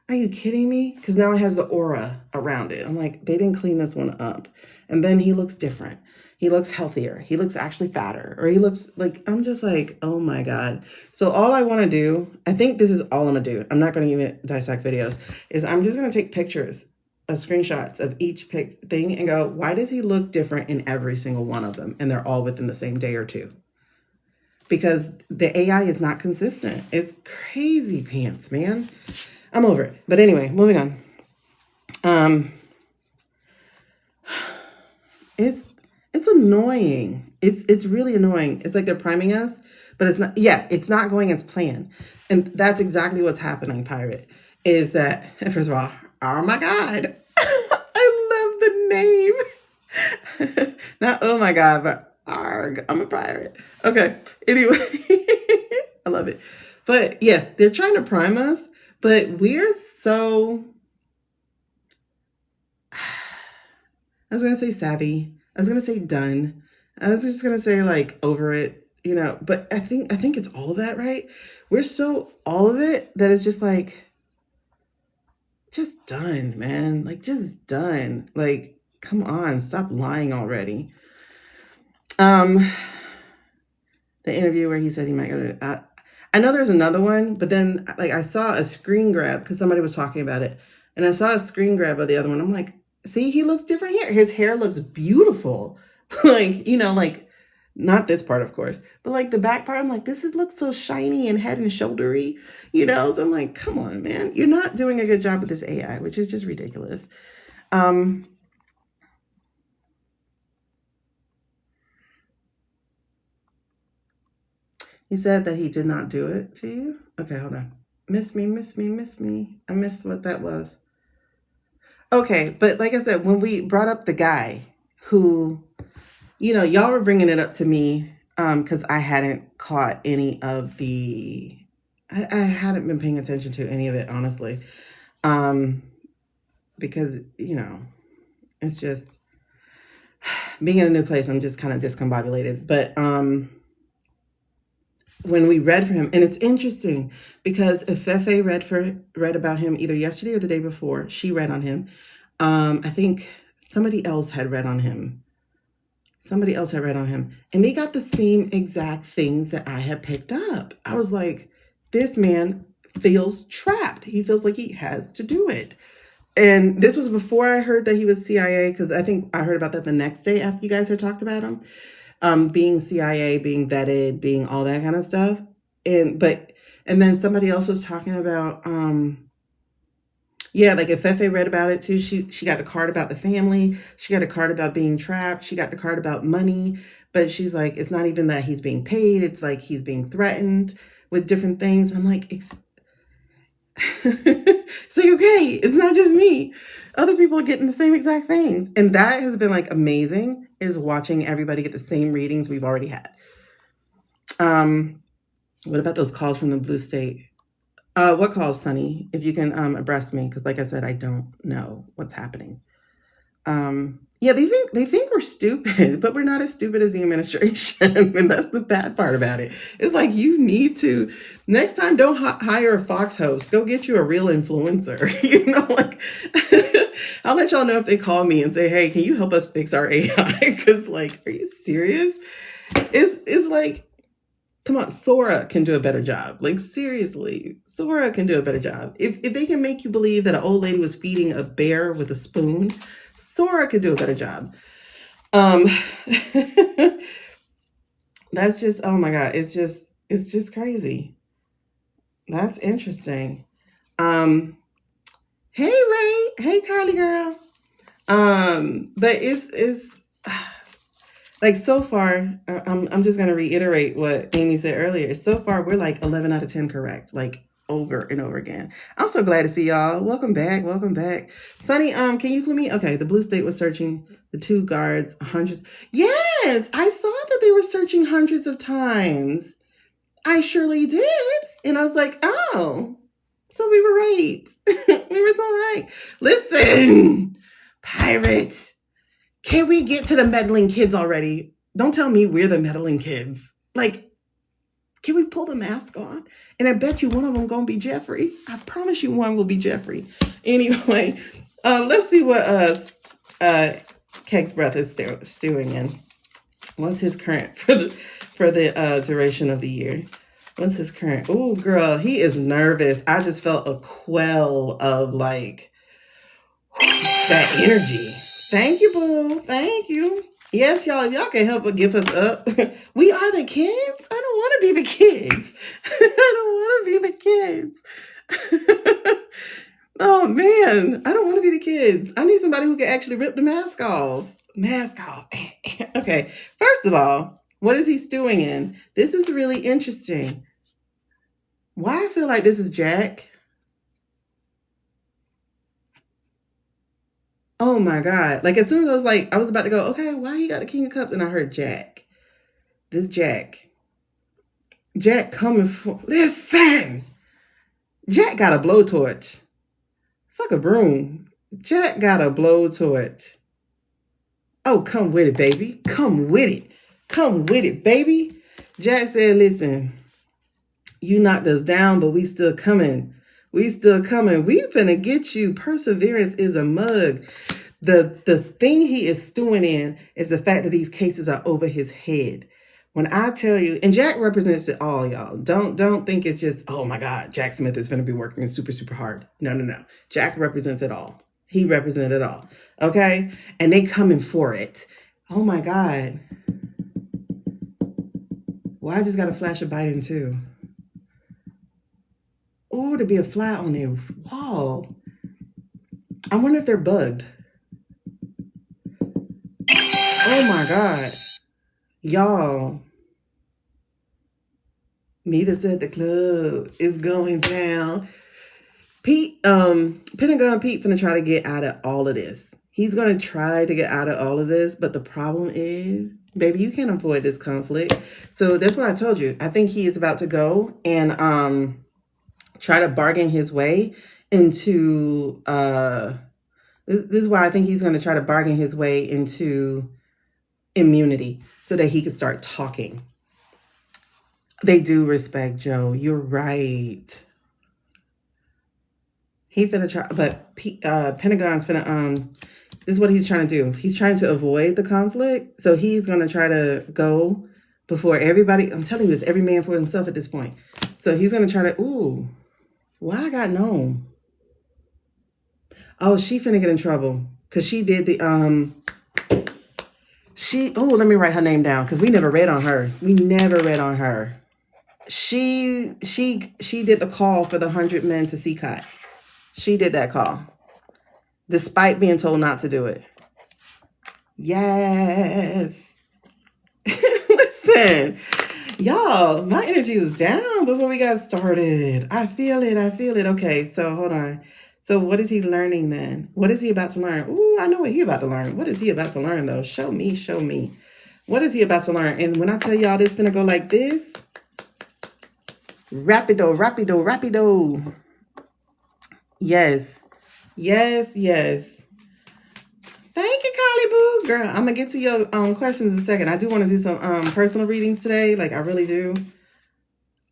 are you kidding me? Because now it has the aura around it. I'm like, they didn't clean this one up. And then he looks different. He looks healthier. He looks actually fatter. Or he looks like, I'm just like, oh my God. So all I want to do, I think this is all I'm going to do. I'm not going to even dissect videos. Is I'm just going to take pictures of screenshots of each thing and go, why does he look different in every single one of them? And they're all within the same day or two. Because the AI is not consistent. It's crazy pants, man. I'm over it. But anyway, moving on. It's annoying. It's really annoying. It's like they're priming us, but it's not. Yeah, it's not going as planned, and that's exactly what's happening. Pirate is that first of all, oh my God, I love the name. Not oh my God, but arg, I'm a pirate. Okay. Anyway, I love it. But yes, they're trying to prime us, but we're so. I was gonna say savvy. I was going to say done. I was just going to say like over it, but I think it's all of that, right? We're so all of it that it's just like, just done, man. Like just done. Like, come on, stop lying already. The interview where he said he might go to, I know there's another one, but then like I saw a screen grab because somebody was talking about it and I saw a screen grab of the other one. I'm like, see, he looks different here. His hair looks beautiful. Like, like not this part, of course, but like the back part, I'm like, this looks so shiny and head and shouldery, So I'm like, come on, man. You're not doing a good job with this AI, which is just ridiculous. He said that he did not do it to you. Okay, hold on. Miss me. I missed what that was. Okay, but like I said, when we brought up the guy who, y'all were bringing it up to me because I hadn't caught any of the, I hadn't been paying attention to any of it, honestly, because, it's just, being in a new place, I'm just kind of discombobulated. But when we read for him, and it's interesting because if Fefe read about him either yesterday or the day before, she read on him. I think somebody else had read on him. And they got the same exact things that I had picked up. I was like, this man feels trapped. He feels like he has to do it. And this was before I heard that he was CIA, because I think I heard about that the next day after you guys had talked about him. Being CIA, being vetted, being all that kind of stuff. And then somebody else was talking about, like if Fefe read about it too, she got a card about the family. She got a card about being trapped. She got the card about money. But she's like, it's not even that he's being paid. It's like he's being threatened with different things. I'm like, It's like, okay, it's not just me. Other people are getting the same exact things. And that has been like amazing, is watching everybody get the same readings we've already had. What about those calls from the blue state? What calls, Sunny? If you can abreast me, because like I said, I don't know what's happening. Yeah, they think we're stupid, but we're not as stupid as the administration, and that's the bad part about it. It's like, you need to, next time, don't hire a Fox host. Go get you a real influencer. Like, I'll let y'all know if they call me and say, "Hey, can you help us fix our AI?" Because, like, are you serious? It's like, come on, Sora can do a better job. Like, seriously, Sora can do a better job. If they can make you believe that an old lady was feeding a bear with a spoon, Sora could do a better job. That's just, oh my God, it's just crazy. That's interesting. Hey Ray, hey Carly girl. But it's like, so far, I'm just gonna reiterate what Amy said earlier. So far, we're like 11 out of 10 correct, like over and over again. I'm so glad to see y'all. Welcome back, welcome back. Sunny, can you clue me? Okay, the blue state was searching the two guards hundreds. Yes, I saw that they were searching hundreds of times. I surely did. And I was like, oh, so we were right. We were so right. Listen, pirate, can we get to the meddling kids already? Don't tell me we're the meddling kids. Like, can we pull the mask off? And I bet you one of them gonna be Jeffrey. I promise you one will be Jeffrey. Anyway, let's see what Keg's breath is stewing in. What's his current for the duration of the year? What's his current? Oh, girl, he is nervous. I just felt a quell of like that energy. Thank you, boo. Thank you. Yes, y'all, if y'all can help but give us up. We are the kids. I don't want to be the kids. I don't want to be the kids. Oh, man. I don't want to be the kids. I need somebody who can actually rip the mask off. Mask off. Okay. First of all, what is he stewing in? This is really interesting. Why I feel like this is Jack. Oh my God. Like, as soon as I was about to go, okay, why he got the King of Cups? And I heard Jack. This Jack. Jack coming for, listen. Jack got a blowtorch. Fuck a broom. Jack got a blowtorch. Oh, come with it, baby. Come with it. Come with it, baby. Jack said, listen, you knocked us down, but we still coming. We still coming. We finna get you. Perseverance is a mug. The thing he is stewing in is the fact that these cases are over his head. When I tell you, and Jack represents it all, y'all. Don't think it's just, oh my God, Jack Smith is gonna be working super, super hard. No. Jack represents it all. He represents it all. Okay? And they coming for it. Oh my God. Well, I just got a flash of Biden too. Oh, to be a fly on their wall. I wonder if they're bugged. Oh my God. Y'all. Meet us at the club. It's going down. Pete, Pentagon Pete finna try to get out of all of this. He's gonna try to get out of all of this, but the problem is, baby, you can't avoid this conflict. So that's what I told you. I think he is about to go and try to bargain his way into this is why I think he's going to try to bargain his way into immunity so that he can start talking. They do respect Joe. You're right. He finna try, but Pentagon's finna this is what he's trying to do. He's trying to avoid the conflict, so he's gonna try to go before everybody. I'm telling you, it's every man for himself at this point. So he's gonna try to. Ooh, why I got known? Oh, she finna get in trouble because she did the let me write her name down because we never read on her. We never read on her. She did the call for the 100 men to CCOT. She did that call, despite being told not to do it. Yes. Listen, Y'all, my energy was down before we got started. I feel it. I feel it. Okay, so hold on. So what is he learning then? What is he about to learn? Ooh, I know what he about to learn. What is he about to learn though? Show me, show me. What is he about to learn? And when I tell y'all this gonna go like this, rapido, rapido, rapido. Yes, yes, yes. Thank you, Collie Boo. Girl, I'm gonna get to your questions in a second. I do want to do some personal readings today. Like I really do.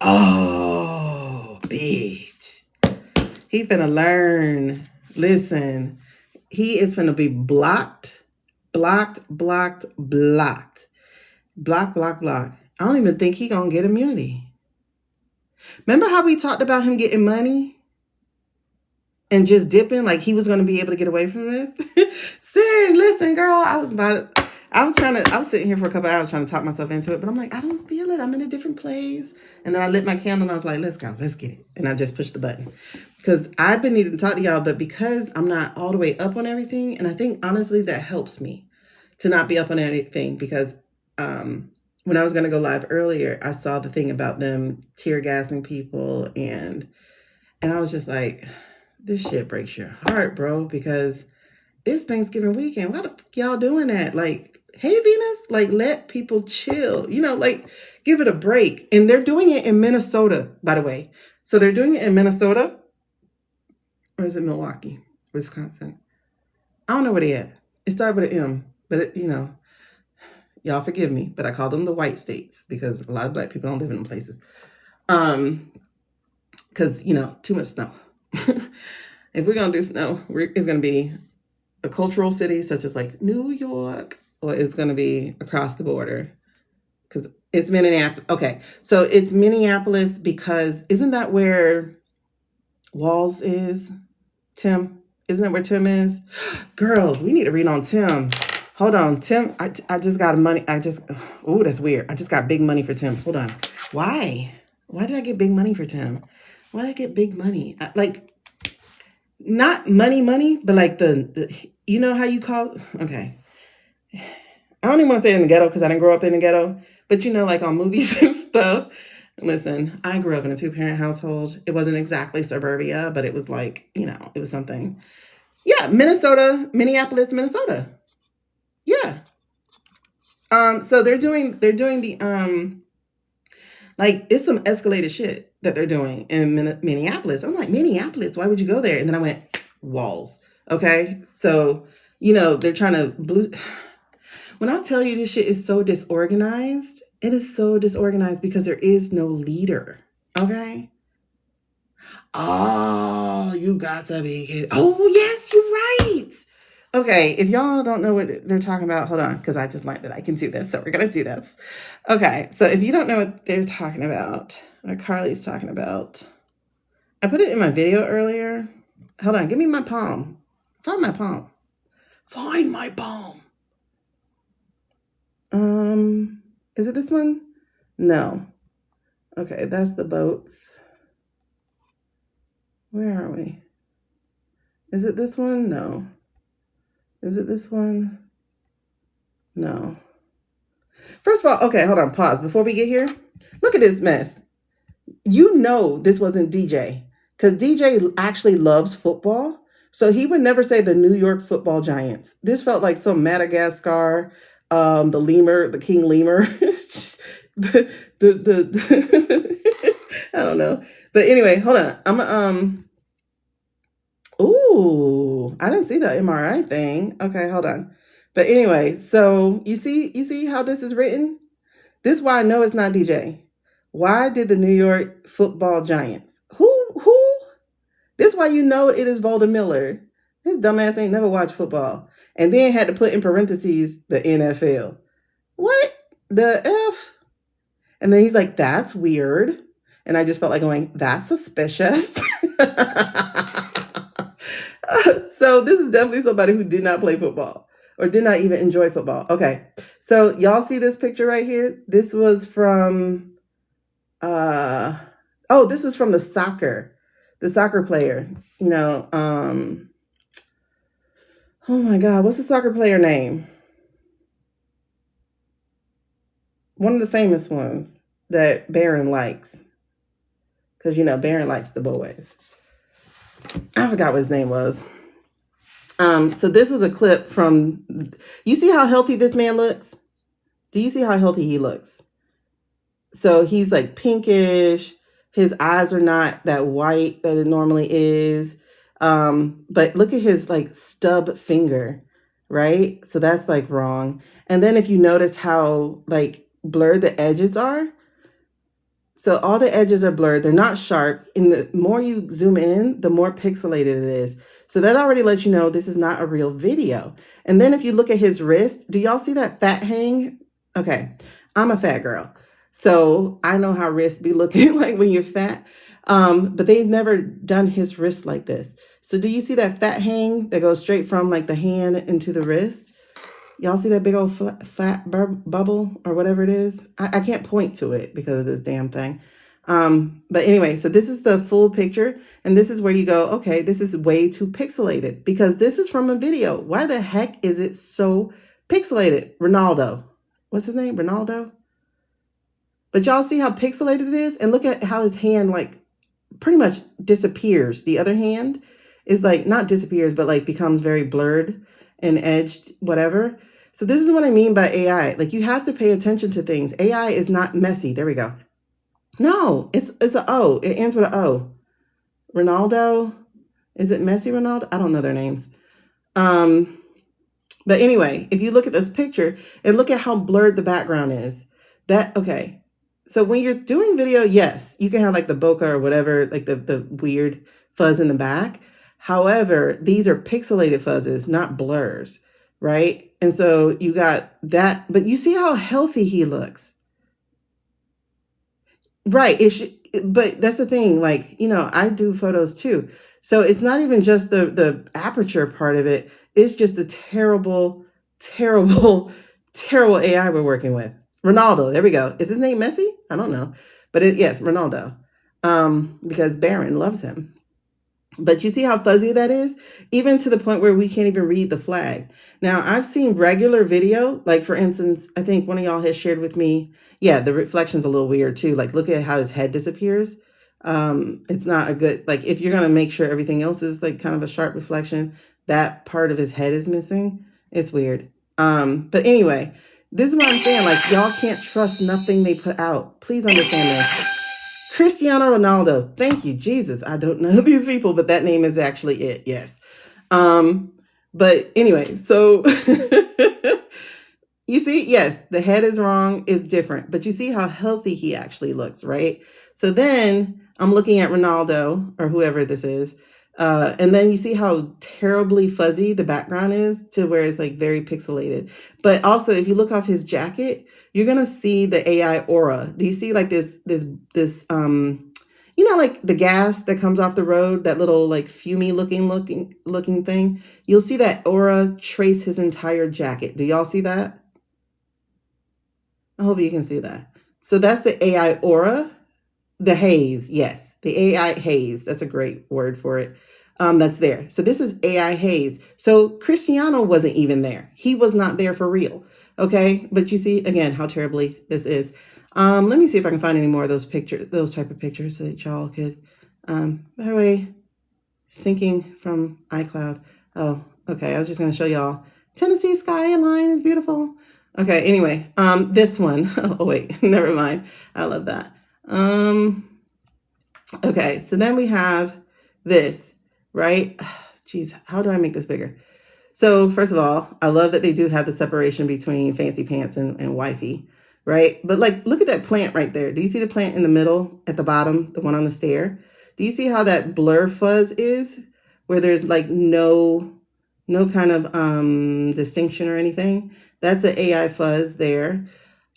Oh, bitch. He finna learn. Listen, he is finna be blocked, blocked, blocked, blocked. Block, block, block. I don't even think he gonna get immunity. Remember how we talked about him getting money and just dipping, like he was gonna be able to get away from this? Sin, listen, girl, I was sitting here for a couple hours trying to talk myself into it, but I'm like, I don't feel it. I'm in a different place. And then I lit my candle and I was like, let's go, let's get it. And I just pushed the button. Because I've been needing to talk to y'all, but because I'm not all the way up on everything, and I think honestly that helps me to not be up on anything, because when I was going to go live earlier, I saw the thing about them tear gassing people, and I was just like, this shit breaks your heart, bro, because it's Thanksgiving weekend. Why the fuck y'all doing that? Like, hey, Venus, like, let people chill, like, give it a break. And they're doing it in Minnesota, by the way. So they're doing it in Minnesota, or is it Milwaukee, Wisconsin? I don't know where they at. It started with an M, but y'all forgive me, but I call them the white states because a lot of black people don't live in them places. Because, too much snow. If we're going to do snow, it's going to be a cultural city such as like New York, or it's going to be across the border because it's Minneapolis. Okay, so it's Minneapolis because isn't that where Walls is? Tim? Isn't that where Tim is? Girls, we need to read on Tim. Hold on, Tim. I just got money. Oh, that's weird. I just got big money for Tim. Hold on. Why? Why did I get big money for Tim? Why did I get big money? Like, not money, but like the you know how you call, okay. I don't even want to say it in the ghetto because I didn't grow up in the ghetto, but like on movies and stuff. Listen, I grew up in a 2-parent household. It wasn't exactly suburbia, but it was like, it was something. Yeah, Minneapolis, Minnesota. Yeah. So they're doing the like, it's some escalated shit that they're doing in Minneapolis. I'm like, Minneapolis, why would you go there? And then I went, Walls. Okay. So, they're trying to when I tell you this shit is so disorganized, it is so disorganized because there is no leader. Okay. Oh, you got to be kidding. Oh, yes, you're right. Okay, if y'all don't know what they're talking about, hold on, because I just learned that I can do this, so we're going to do this. Okay, so if you don't know what they're talking about, or Carly's talking about, I put it in my video earlier. Hold on, give me my palm. Find my palm. Find my palm. Is it this one? No. Okay, that's the boats. Where are we? Is it this one? No. Is it this one? No. First of all, okay, hold on, pause. Before we get here, look at this mess. This wasn't DJ, because DJ actually loves football. So he would never say the New York Football Giants. This felt like some Madagascar, the lemur, the king lemur. I don't know. But anyway, hold on. Ooh, I didn't see the MRI thing. Okay, hold on. But anyway, so you see how this is written? This is why I know it's not DJ. Why did the New York Football Giants? Who? This is why you know it is Volder Miller. His dumbass ain't never watched football. And then had to put in parentheses the NFL. What the F? And then he's like, that's weird. And I just felt like going, that's suspicious. So this is definitely somebody who did not play football or did not even enjoy football. Okay. So y'all see this picture right here? This was from, this is from the soccer player, oh my God, what's the soccer player name? One of the famous ones. that Baron likes. Because, you know, Baron likes the boys. I forgot what his name was. So this was a clip from, you see how healthy this man looks? Do you see how healthy he looks? So he's like pinkish. His eyes are not that white that it normally is. But look at his like stub finger, right? So that's like wrong. And then if you notice how like blurred the edges are, so all the edges are blurred. They're not sharp. And the more you zoom in, the more pixelated it is. So that already lets you know this is not a real video. And then if you look at his wrist, do y'all see that fat hang? Okay, I'm a fat girl. So I know how wrists be looking like when you're fat. But they've never done his wrist like this. So do you see that fat hang that goes straight from like the hand into the wrist? Y'all see that big old fat bubble or whatever it is? I can't point to it because of this damn thing. But anyway, so this is the full picture. And this is where you go, okay, this is way too pixelated because this is from a video. Why the heck is it so pixelated? Ronaldo. What's his name? Ronaldo? But y'all see how pixelated it is? And look at how his hand like pretty much disappears. The other hand is like, not disappears, but like becomes very blurred and edged, whatever. So this is what I mean by AI. Like you have to pay attention to things. AI is not messy. There we go. No, it's an O. It ends with an O. Ronaldo. Is it Messi Ronaldo? I don't know their names. But anyway, if you look at this picture and look at how blurred the background is, okay. So when you're doing video, yes, you can have like the bokeh or whatever, like the weird fuzz in the back. However, these are pixelated fuzzes, not blurs, right? And so you got that, but you see how healthy he looks. Right. But that's the thing, like, you know, I do photos too. So it's not even just the aperture part of it. It's just the terrible, terrible, terrible AI we're working with. Ronaldo, there we go. Is his name Messi? I don't know. But yes, Ronaldo. Because Baron loves him. But you see how fuzzy that is? Even to the point where we can't even read the flag. Now, I've seen regular video, like for instance, I think one of y'all has shared with me, yeah, the reflection's a little weird too. Like look at how his head disappears. It's not a good, like if you're going to make sure everything else is like kind of a sharp reflection, that part of his head is missing. It's weird. But anyway, this is what I'm saying. Like y'all can't trust nothing they put out. Please understand this. Cristiano Ronaldo. Thank you, Jesus. I don't know these people, but that name is actually it. Yes. But anyway, so you see, yes, the head is wrong. It's different, but you see how healthy he actually looks, right? So then I'm looking at Ronaldo or whoever this is. And then you see how terribly fuzzy the background is to where it's like very pixelated. But also if you look off his jacket, you're going to see the AI aura. Do you see like this, you know, like the gas that comes off the road, that little like fumey looking thing. You'll see that aura trace his entire jacket. Do y'all see that? I hope you can see that. So that's the AI aura, the haze. Yes. The AI haze. That's a great word for it. That's there. So this is AI haze. So Cristiano wasn't even there. He was not there for real. Okay. But you see again, how terribly this is. Let me see if I can find any more of those pictures, those type of pictures so that y'all could, by the way, syncing from iCloud. Oh, okay. I was just going to show y'all Tennessee skyline is beautiful. Okay. Anyway, this one, oh wait, never mind. I love that. Okay, so then we have this, right? Geez, how do I make this bigger? So first of all, I love that they do have the separation between fancy pants and wifey, right? But like, look at that plant right there. Do you see the plant in the middle at the bottom, the one on the stair? Do you see how that blur fuzz is? Where there's like no kind of distinction or anything. That's an AI fuzz there.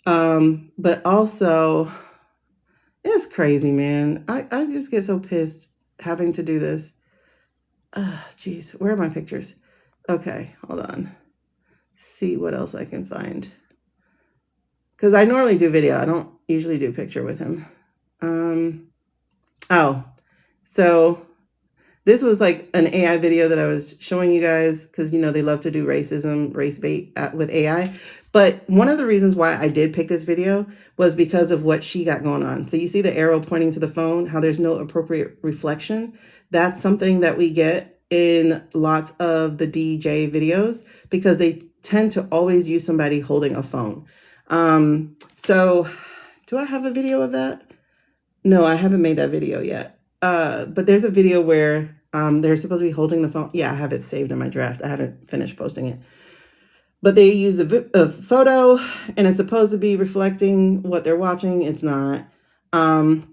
But also, it's crazy, man. I just get so pissed having to do this. Geez, where are my pictures? Okay, hold on. See what else I can find. Because I normally do video. I don't usually do picture with him. Oh, so this was like an AI video that I was showing you guys because, you know, they love to do racism, race bait with AI. But one of the reasons why I did pick this video was because of what she got going on. So you see the arrow pointing to the phone, how there's no appropriate reflection. That's something that we get in lots of the DJ videos because they tend to always use somebody holding a phone. So do I have a video of that? No, I haven't made that video yet. But there's a video where they're supposed to be holding the phone. Yeah, I have it saved in my draft. I haven't finished posting it. But they use a photo, and it's supposed to be reflecting what they're watching. It's not. And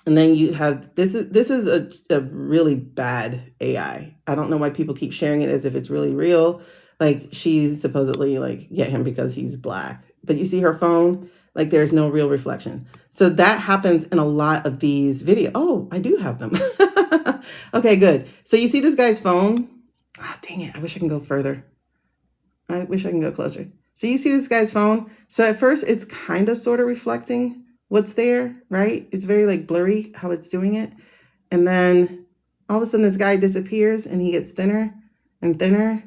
then you have, this is a really bad AI. I don't know why people keep sharing it as if it's really real. Like, she's supposedly like, get him because he's black. But you see her phone, like there's no real reflection. So that happens in a lot of these videos. Oh, I do have them. Okay, good. So you see this guy's phone. Ah, dang it. I wish I can go further. I wish I can go closer. So you see this guy's phone. So at first it's kind of sort of reflecting what's there, right? It's very like blurry how it's doing it. And then all of a sudden this guy disappears and he gets thinner and thinner.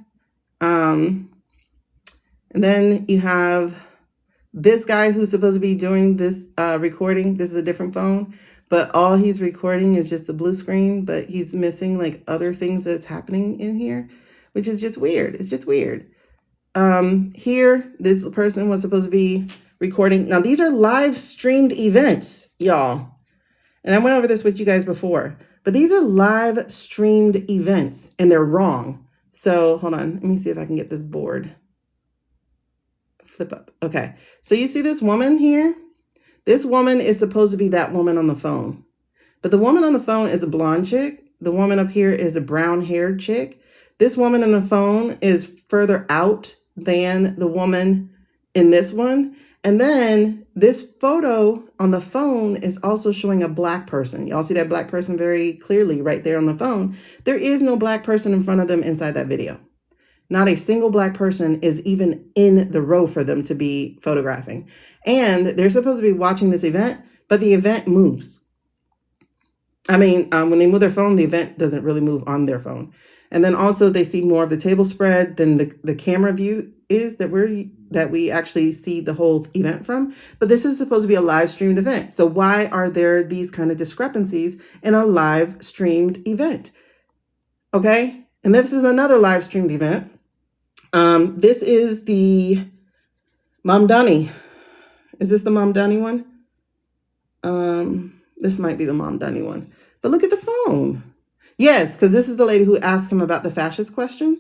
And then you have this guy who's supposed to be doing this recording. This is a different phone, but all he's recording is just the blue screen, but he's missing like other things that's happening in here, which is just weird. It's just weird. Here, this person was supposed to be recording. Now, these are live streamed events, y'all. And I went over this with you guys before, but these are live streamed events and they're wrong. So hold on. Let me see if I can get this board. Flip up. Okay. So you see this woman here? This woman is supposed to be that woman on the phone, but the woman on the phone is a blonde chick. The woman up here is a brown haired chick. This woman on the phone is further out than the woman in this one. And then this photo on the phone is also showing a black person. Y'all see that black person very clearly right there on the phone. There is no black person in front of them inside that video. Not a single black person is even in the row for them to be photographing. And they're supposed to be watching this event, but the event moves. I mean, when they move their phone, the event doesn't really move on their phone. And then also they see more of the table spread than the camera view is that we actually see the whole event from. But this is supposed to be a live streamed event. So why are there these kind of discrepancies in a live streamed event? Okay. And this is another live streamed event. This is the Mamdani. Is this the Mamdani one? This might be the Mamdani one. But look at the phone. Yes, because this is the lady who asked him about the fascist question.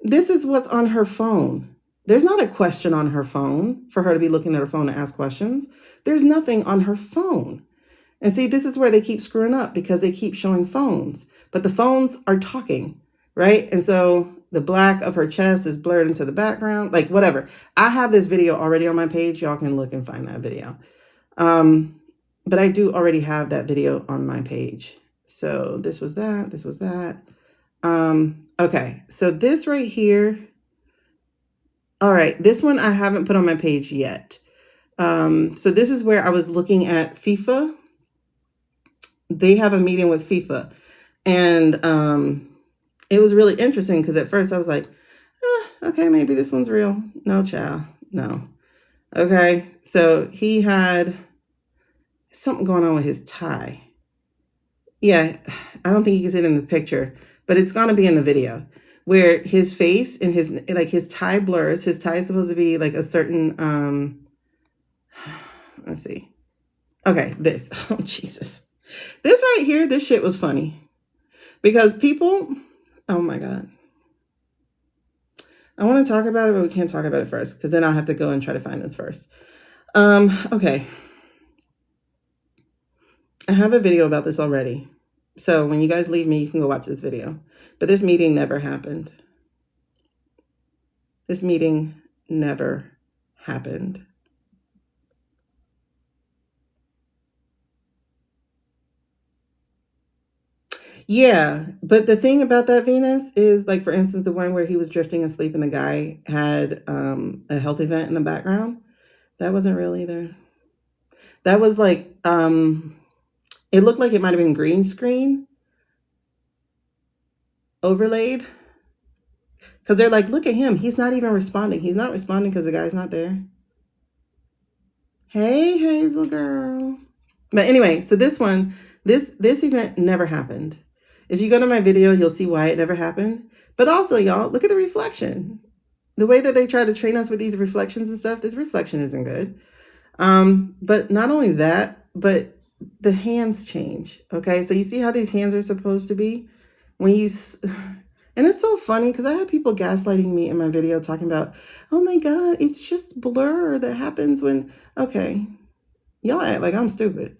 This is what's on her phone. There's not a question on her phone for her to be looking at her phone to ask questions. There's nothing on her phone. And see, this is where they keep screwing up because they keep showing phones, but the phones are talking, right? And so the black of her chest is blurred into the background, like whatever. I have this video already on my page. Y'all can look and find that video. But I do already have that video on my page. So this was that, this was that. Okay, so this right here. All right, this one I haven't put on my page yet. So this is where I was looking at FIFA. They have a meeting with FIFA. And it was really interesting because at first I was like, okay, maybe this one's real. No, child, no. Okay, so he had something going on with his tie. Yeah, I don't think you can see it in the picture, but it's going to be in the video where his face and his tie blurs. His tie is supposed to be like a certain, let's see. Okay, this, oh, Jesus. This right here, this shit was funny because people, oh my God. I want to talk about it, but we can't talk about it first because then I'll have to go and try to find this first. Okay. I have a video about this already. So when you guys leave me, you can go watch this video. But this meeting never happened. This meeting never happened. Yeah, but the thing about that Venus is, like, for instance, the one where he was drifting asleep and the guy had a health event in the background. That wasn't real either. That was like, it looked like it might have been green screen overlaid Because they're like, look at him. He's not even responding. He's not responding because the guy's not there. Hey, Hazel girl. But anyway, so this one, this event never happened. If you go to my video, you'll see why it never happened. But also, y'all, look at the reflection. The way that they try to train us with these reflections and stuff, this reflection isn't good. But not only that, but the hands change. Okay, so you see how these hands are supposed to be? When you... And it's so funny because I have people gaslighting me in my video talking about, oh my God, it's just blur that happens when... Okay, y'all act like I'm stupid.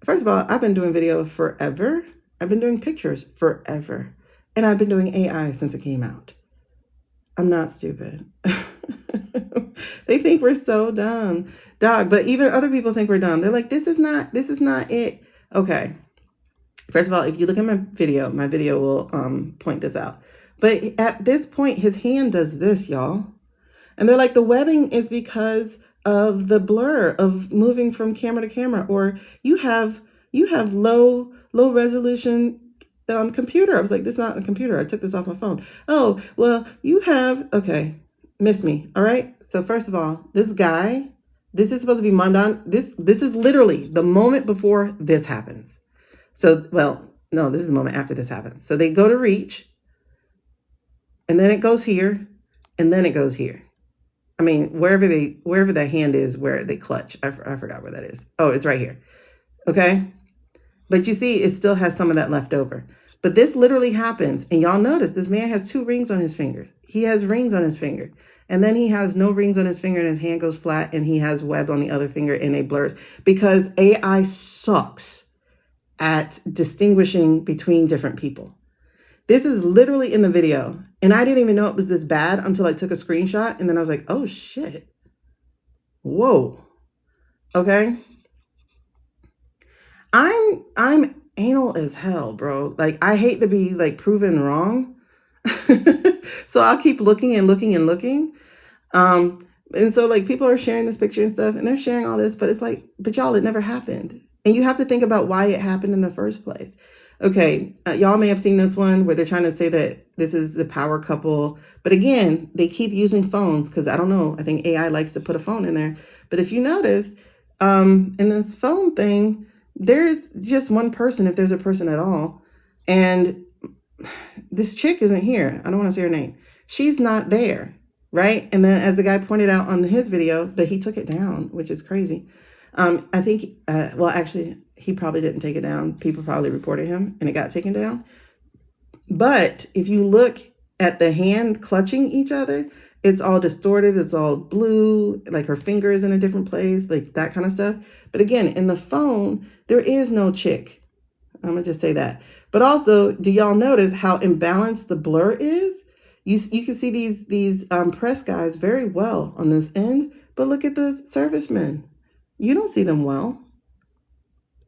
First of all, I've been doing video forever. I've been doing pictures forever. And I've been doing AI since it came out. I'm not stupid. They think we're so dumb. Dog, but even other people think we're dumb. They're like, this is not it. Okay. First of all, if you look at my video will point this out. But at this point, his hand does this, y'all. And they're like, the webbing is because of the blur of moving from camera to camera, or you have low resolution computer. I was like, this is not a computer. I took this off my phone. Oh, well, you have, okay, miss me. All right. So first of all, this guy, this is supposed to be Mandan. This is literally the moment before this happens. So, well, no, this is the moment after this happens. So they go to reach, and then it goes here, and then it goes here. I mean, wherever that hand is, where they clutch. I forgot where that is. Oh, it's right here. Okay. But you see, it still has some of that left over. But this literally happens. And y'all notice this man has 2 rings on his finger. He has rings on his finger. And then he has no rings on his finger and his hand goes flat and he has web on the other finger and it blurs. Because AI sucks at distinguishing between different people. This is literally in the video. And I didn't even know it was this bad until I took a screenshot. And then I was like, oh, shit. Whoa. Okay. I'm anal as hell, bro. Like, I hate to be like proven wrong. So I'll keep looking and looking and looking. And so like people are sharing this picture and stuff and they're sharing all this, but it's like, but y'all, it never happened. And you have to think about why it happened in the first place. Okay, y'all may have seen this one where they're trying to say that this is the power couple. But again, they keep using phones because I don't know. I think AI likes to put a phone in there. But if you notice, in this phone thing, there's just one person, if there's a person at all. And this chick isn't here. I don't want to say her name. She's not there, right? And then as the guy pointed out on his video, but he took it down, which is crazy. I think, well, actually, he probably didn't take it down. People probably reported him and it got taken down. But if you look at the hand clutching each other, it's all distorted. It's all blue, like her finger is in a different place, like that kind of stuff. But again, in the phone, there is no chick. I'm going to just say that. But also, do y'all notice how imbalanced the blur is? You can see these press guys very well on this end, but look at the servicemen. You don't see them well.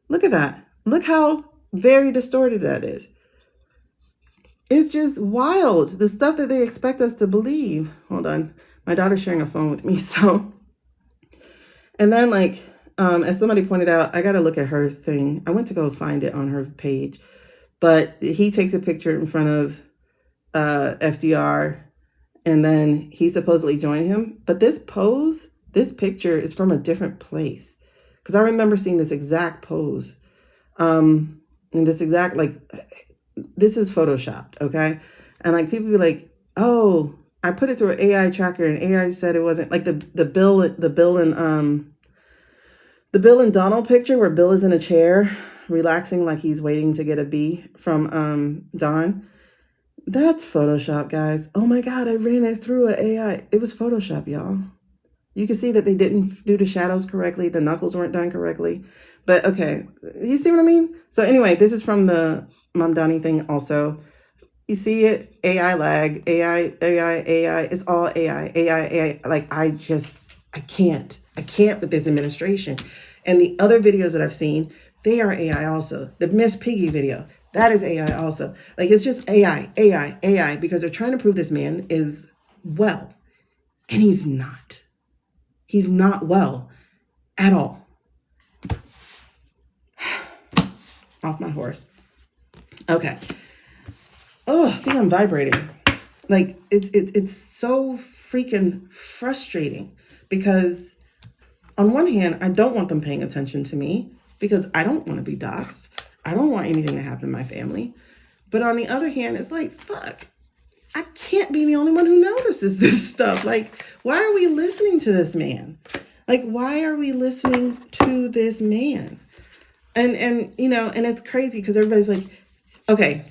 Look at that. Look how very distorted that is. It's just wild. The stuff that they expect us to believe. Hold on. My daughter's sharing a phone with me. So, and then like, as somebody pointed out, I got to look at her thing. I went to go find it on her page, but he takes a picture in front of FDR and then he supposedly joined him. But this pose, this picture is from a different place. Because I remember seeing this exact pose. And this exact, like, this is photoshopped, okay? And like people be like, oh, I put it through an AI tracker and AI said it wasn't like the Bill and Donald picture where Bill is in a chair relaxing like he's waiting to get a B from Don. That's Photoshop, guys. Oh my God, I ran it through an AI. It was Photoshop, y'all. You can see that they didn't do the shadows correctly. The knuckles weren't done correctly. But okay, you see what I mean? So anyway, this is from the Mom Donnie thing also. You see it? AI lag, AI. It's all AI. Like I can't with this administration. And the other videos that I've seen, they are AI also. The Miss Piggy video, that is AI also. Like it's just AI, because they're trying to prove this man is well. And he's not. He's not well at all. Off my horse. Okay. Oh, see, I'm vibrating. Like it's so freaking frustrating because on one hand, I don't want them paying attention to me because I don't want to be doxxed. I don't want anything to happen to my family. But on the other hand, it's like, fuck, I can't be the only one who notices this stuff. Like, why are we listening to this man? Like, why are we listening to this man? And you know, and it's crazy because everybody's like, okay.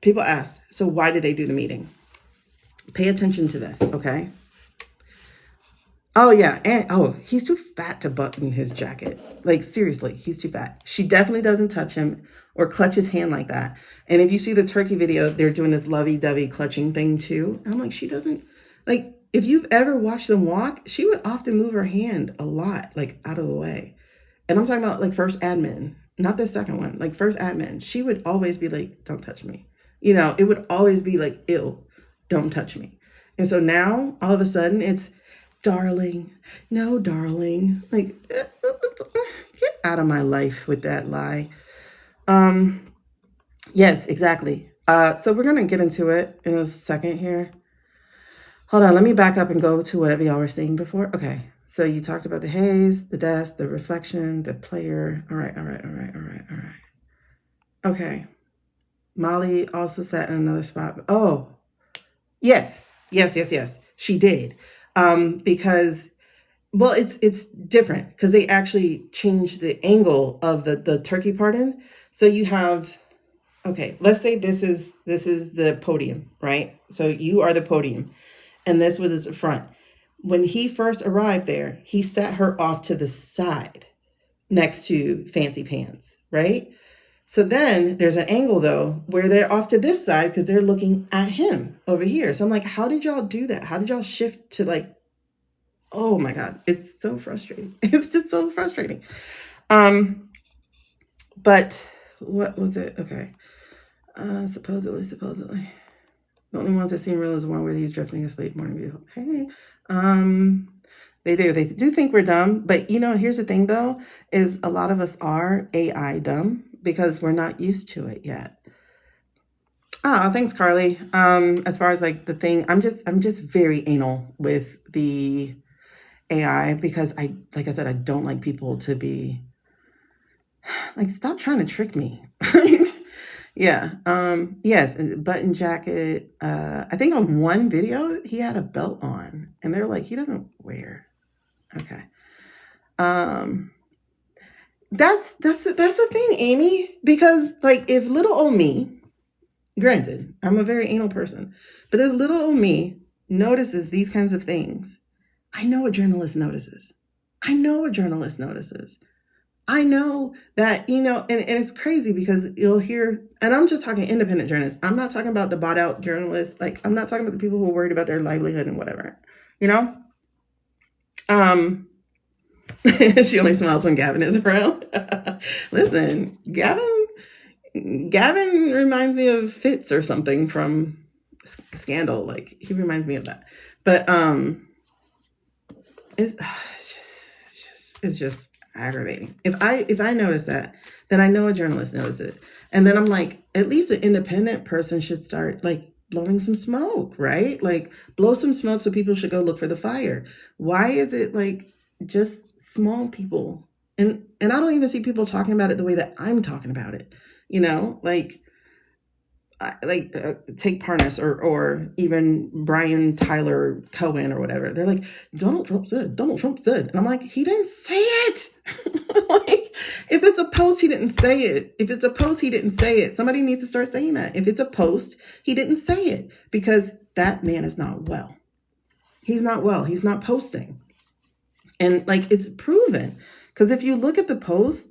People asked, so why did they do the meeting? Pay attention to this, okay? Oh yeah, and he's too fat to button his jacket. Like seriously, he's too fat. She definitely doesn't touch him or clutch his hand like that. And if you see the turkey video, they're doing this lovey-dovey clutching thing too. I'm like, she doesn't, like, if you've ever watched them walk, she would often move her hand a lot, like out of the way. And I'm talking about like first admin, not the second one, like first admin. She would always be like, don't touch me. You know, it would always be like, ew, don't touch me. And so now all of a sudden it's, darling, no, darling, like, get out of my life with that lie. Yes, exactly. So we're going to get into it in a second here. Hold on. Let me back up and go to whatever y'all were saying before. Okay. So you talked about the haze, the desk, the reflection, the player. All right. Okay. Molly also sat in another spot. Oh, yes. She did. Because, well, it's different because they actually changed the angle of the turkey pardon. So you have, okay, let's say this is the podium, right? So you are the podium and this was the front. When he first arrived there, he sat her off to the side next to Fancy Pants, right? So then there's an angle though where they're off to this side because they're looking at him over here. So I'm like, how did y'all do that? How did y'all shift to like, oh my God, it's so frustrating. It's just so frustrating. But what was it? Okay. Supposedly. The only ones that seem real is the one where he's drifting asleep morning view. Hey. They do think we're dumb, but you know, here's the thing though, is a lot of us are AI dumb because we're not used to it yet. Oh, thanks, Carly. As far as like the thing, I'm just very anal with the AI because like I said, I don't like people to be like, stop trying to trick me. Yeah. Yes. Button jacket. I think on one video he had a belt on and they're like, he doesn't wear. Okay. That's the thing, Amy, because like if little old me, granted, I'm a very anal person, but if little old me notices these kinds of things, I know a journalist notices. I know that, you know, and it's crazy because you'll hear, and I'm just talking independent journalists. I'm not talking about the bought out journalists. Like, I'm not talking about the people who are worried about their livelihood and whatever, you know? She only smiles when Gavin is around. Listen, Gavin reminds me of Fitz or something from Scandal. Like, he reminds me of that. But it's just aggravating. If I notice that, then I know a journalist knows it. And then I'm like, at least an independent person should start like blowing some smoke, right? Like blow some smoke so people should go look for the fire. Why is it like just small people? And I don't even see people talking about it the way that I'm talking about it. You know, like take Parnas or even Brian Tyler Cohen or whatever. They're like, Donald Trump said. And I'm like, he didn't say it. Like, if it's a post, he didn't say it. Somebody needs to start saying that. If it's a post, he didn't say it because that man is not well. He's not well. He's not posting. And like, it's proven because if you look at the posts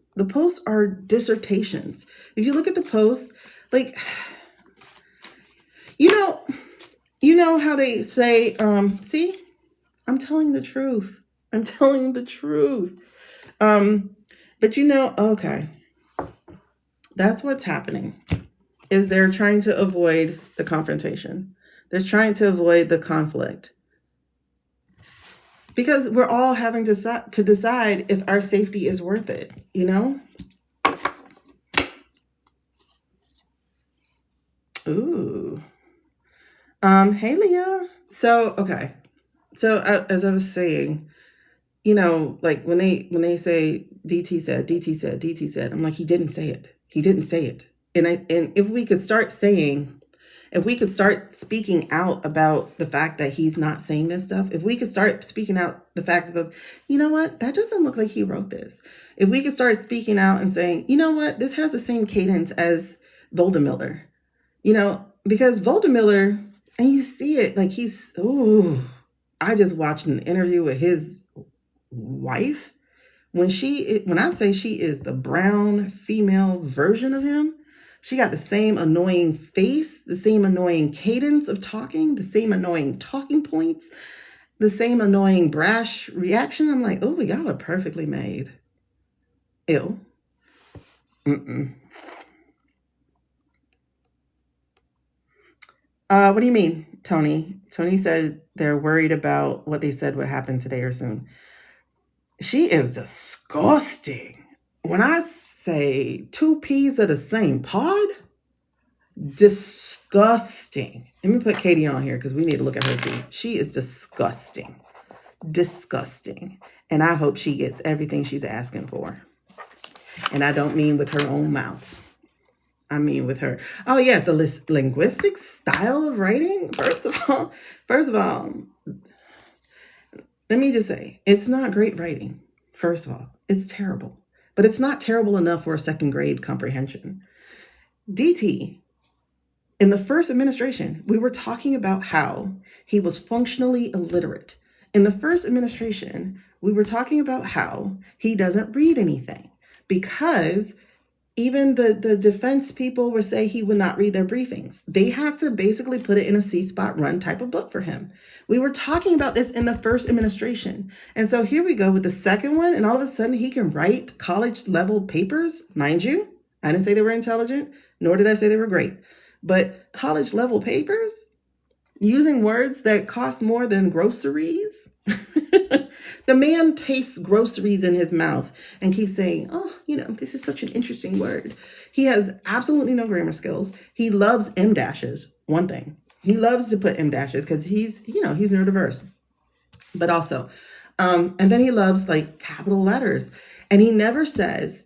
are dissertations. If you look at the posts, like, you know how they say, see, I'm telling the truth. But you know, okay, that's what's happening is they're trying to avoid the confrontation. They're trying to avoid the conflict because we're all having to decide if our safety is worth it, you know? Ooh. Hey Leah. So, okay. So, as I was saying, like when they say DT said, I'm like, he didn't say it. He didn't say it. And if we could start speaking out about the fact that he's not saying this stuff, if we could start speaking out the fact of, you know what, that doesn't look like he wrote this. If we could start speaking out and saying, you know what, this has the same cadence as Voldemiller, because Voldemiller, and you see it, like I just watched an interview with his wife. When I say she is the brown female version of him, she got the same annoying face, the same annoying cadence of talking, the same annoying talking points, the same annoying brash reaction. I'm like, oh, y'all are perfectly made. Ew. Mm-mm. What do you mean, Tony? Tony said they're worried about what they said would happen today or soon. She is disgusting. When I say two peas are the same pod, disgusting. Let me put Katie on here because we need to look at her too. She is disgusting. Disgusting. And I hope she gets everything she's asking for. And I don't mean with her own mouth. I mean with her. Oh yeah, the linguistic style of writing. First of all, let me just say, it's not great writing. First of all, it's terrible. But it's not terrible enough for a second grade comprehension. DT, in the first administration, we were talking about how he was functionally illiterate. In the first administration, we were talking about how he doesn't read anything because even the defense people were saying he would not read their briefings. They had to basically put it in a C-spot run type of book for him. We were talking about this in the first administration. And so here we go with the second one, and all of a sudden he can write college level papers. Mind you, I didn't say they were intelligent, nor did I say they were great. But college level papers using words that cost more than groceries. The man tastes groceries in his mouth and keeps saying, oh, this is such an interesting word. He has absolutely no grammar skills. He loves M dashes. One thing. He loves to put M dashes because he's neurodiverse. But also, and then he loves like capital letters. And he never says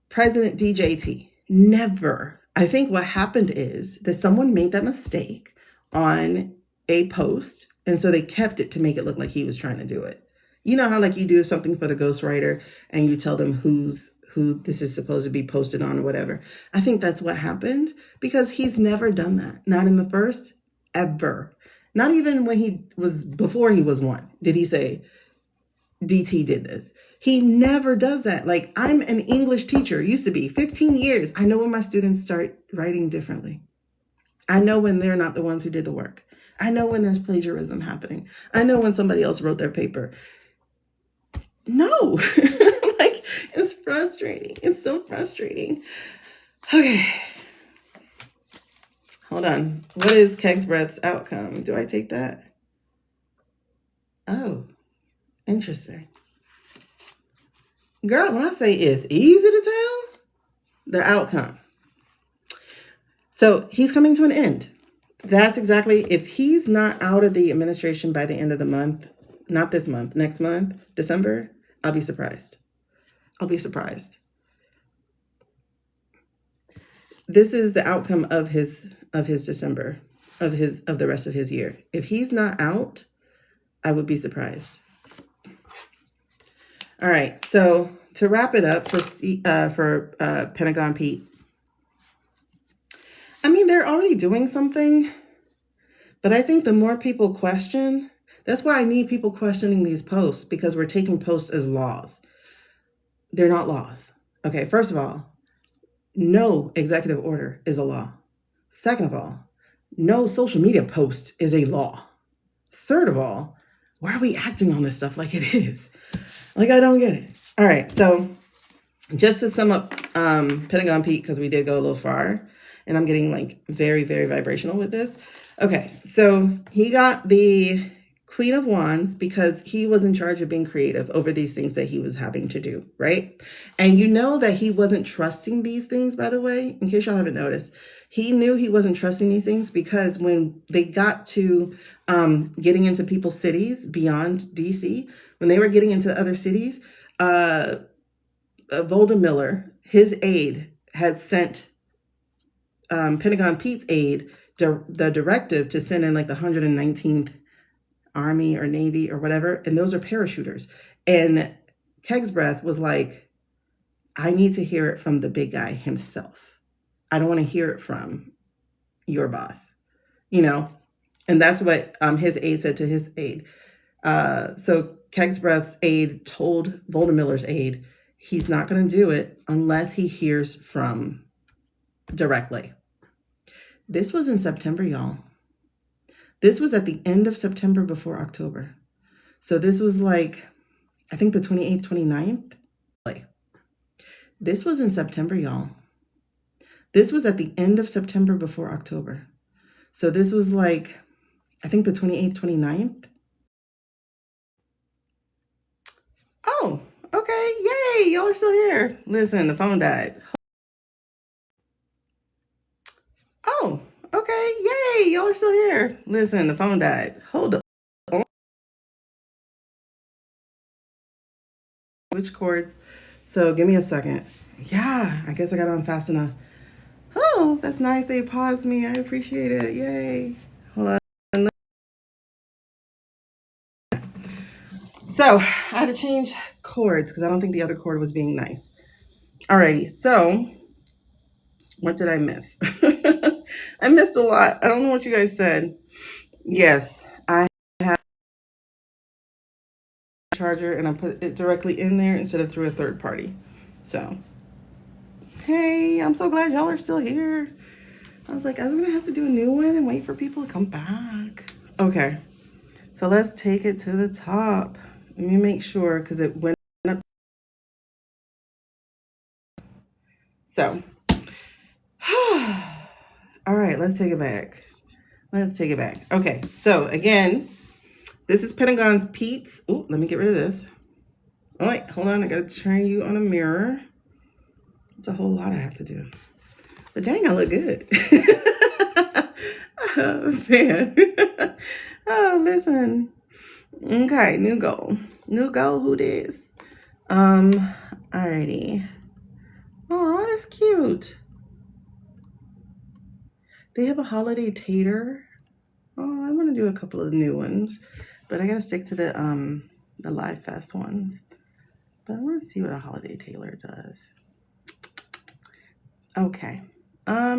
President DJT. Never. I think what happened is that someone made that mistake on a post. And so they kept it to make it look like he was trying to do it. You know how like you do something for the ghostwriter and you tell them who this is supposed to be posted on or whatever. I think that's what happened because he's never done that. Not in the first, ever. Not even when before he was one, did he say, DT did this. He never does that. Like, I'm an English teacher, used to be 15 years. I know when my students start writing differently. I know when they're not the ones who did the work. I know when there's plagiarism happening. I know when somebody else wrote their paper. No, like, it's frustrating. It's so frustrating. Okay. Hold on. What is Keg's Breath's outcome? Do I take that? Oh, interesting. Girl, when I say it's easy to tell, the outcome. So he's coming to an end. That's exactly, if he's not out of the administration by the end of the month, not this month, next month, December, I'll be surprised. I'll be surprised. This is the outcome of his December, of the rest of his year. If he's not out, I would be surprised. All right, so to wrap it up for Pentagon Pete, I mean, they're already doing something, but I think the more people question, that's why I need people questioning these posts, because we're taking posts as laws. They're not laws. Okay, first of all, no executive order is a law. Second of all, no social media post is a law. Third of all, why are we acting on this stuff like it is? Like, I don't get it. All right, so just to sum up Pentagon Pete, because we did go a little far, and I'm getting like very, very vibrational with this. Okay, so he got the Queen of Wands because he was in charge of being creative over these things that he was having to do, right? And you know that he wasn't trusting these things, by the way, in case y'all haven't noticed. He knew he wasn't trusting these things because when they got to getting into people's cities beyond DC, when they were getting into other cities, Voldemiller, his aide, had sent Pentagon Pete's aide the directive to send in like the 119th Army or Navy or whatever, and those are parachuters. And Keg's Breath was like, I need to hear it from the big guy himself. I don't want to hear it from your boss, you know? And that's what his aide said to his aide. So Keg's Breath's aide told Voldemiller's aide, he's not going to do it unless he hears from directly. This was in September, y'all. This was at the end of September before October. So this was like, I think the 28th, 29th. This was in September, y'all. This was at the end of September before October. So this was like, I think the 28th, 29th. Oh, okay. Yay. Y'all are still here. Listen, the phone died. Oh, okay. Yay. Y'all are still here. Listen, the phone died. Hold up. Which chords? So give me a second. Yeah, I guess I got on fast enough. Oh, that's nice. They paused me. I appreciate it. Yay. Hold on. So I had to change chords because I don't think the other chord was being nice. Alrighty, so what did I miss? I missed a lot. I don't know what you guys said. Yes, I have a charger and I put it directly in there instead of through a third party. So, hey, I'm so glad y'all are still here. I was like, I was gonna have to do a new one and wait for people to come back. Okay, so let's take it to the top. Let me make sure because it went up. So, all right, let's take it back. Let's take it back. Okay, so again, this is Pentagon's Pete's. Oh, let me get rid of this. Oh, wait, hold on. I gotta turn you on a mirror. It's a whole lot I have to do. But dang, I look good. Oh, man. Oh, listen. Okay, new goal. New goal, who this? Alrighty. Oh, that's cute. They have a holiday tater. Oh, I want to do a couple of new ones, but I gotta stick to the Live Fest ones. But I want to see what a holiday tailor does. Okay. I'll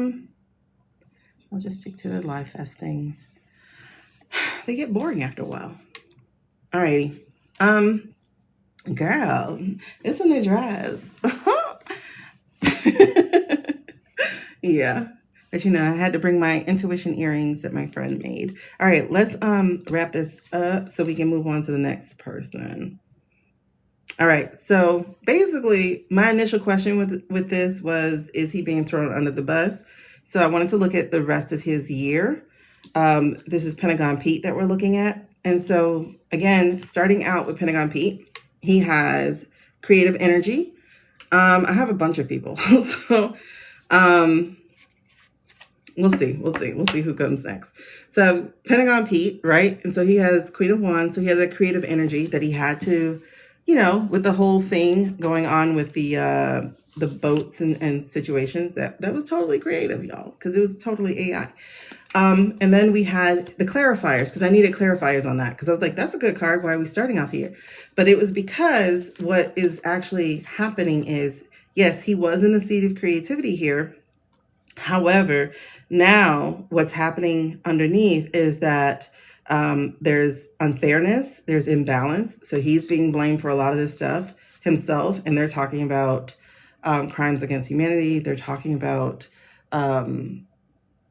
just stick to the Live Fest things. They get boring after a while. Alrighty. Girl, it's a new dress. Yeah. But you know, I had to bring my intuition earrings that my friend made. All right, let's wrap this up so we can move on to the next person. All right, so basically my initial question with this was, is he being thrown under the bus? So I wanted to look at the rest of his year. This is Pentagon Pete that we're looking at. And so again, starting out with Pentagon Pete, he has creative energy. I have a bunch of people. So we'll see who comes next. So Pentagon Pete, right? And so he has Queen of Wands. So he has that creative energy that he had to, you know, with the whole thing going on with the boats and situations, that was totally creative, y'all, because it was totally AI. And then we had the clarifiers, because I needed clarifiers on that, because I was like, that's a good card. Why are we starting off here? But it was because what is actually happening is, yes, he was in the seat of creativity here. However, now what's happening underneath is that there's unfairness, there's imbalance. So he's being blamed for a lot of this stuff himself. And they're talking about crimes against humanity. They're talking about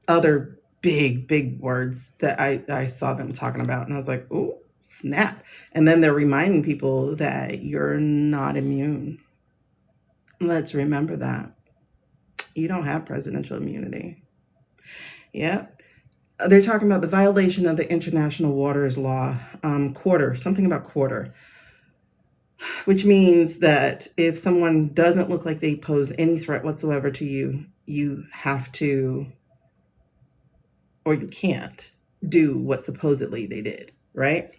other big words that I saw them talking about. And I was like, oh, snap. And then they're reminding people that you're not immune. Let's remember that. You don't have presidential immunity. Yep. they're talking about the violation of the international waters law, quarter, something about quarter, which means that if someone doesn't look like they pose any threat whatsoever to you, you have to, or you can't do what supposedly they did, right?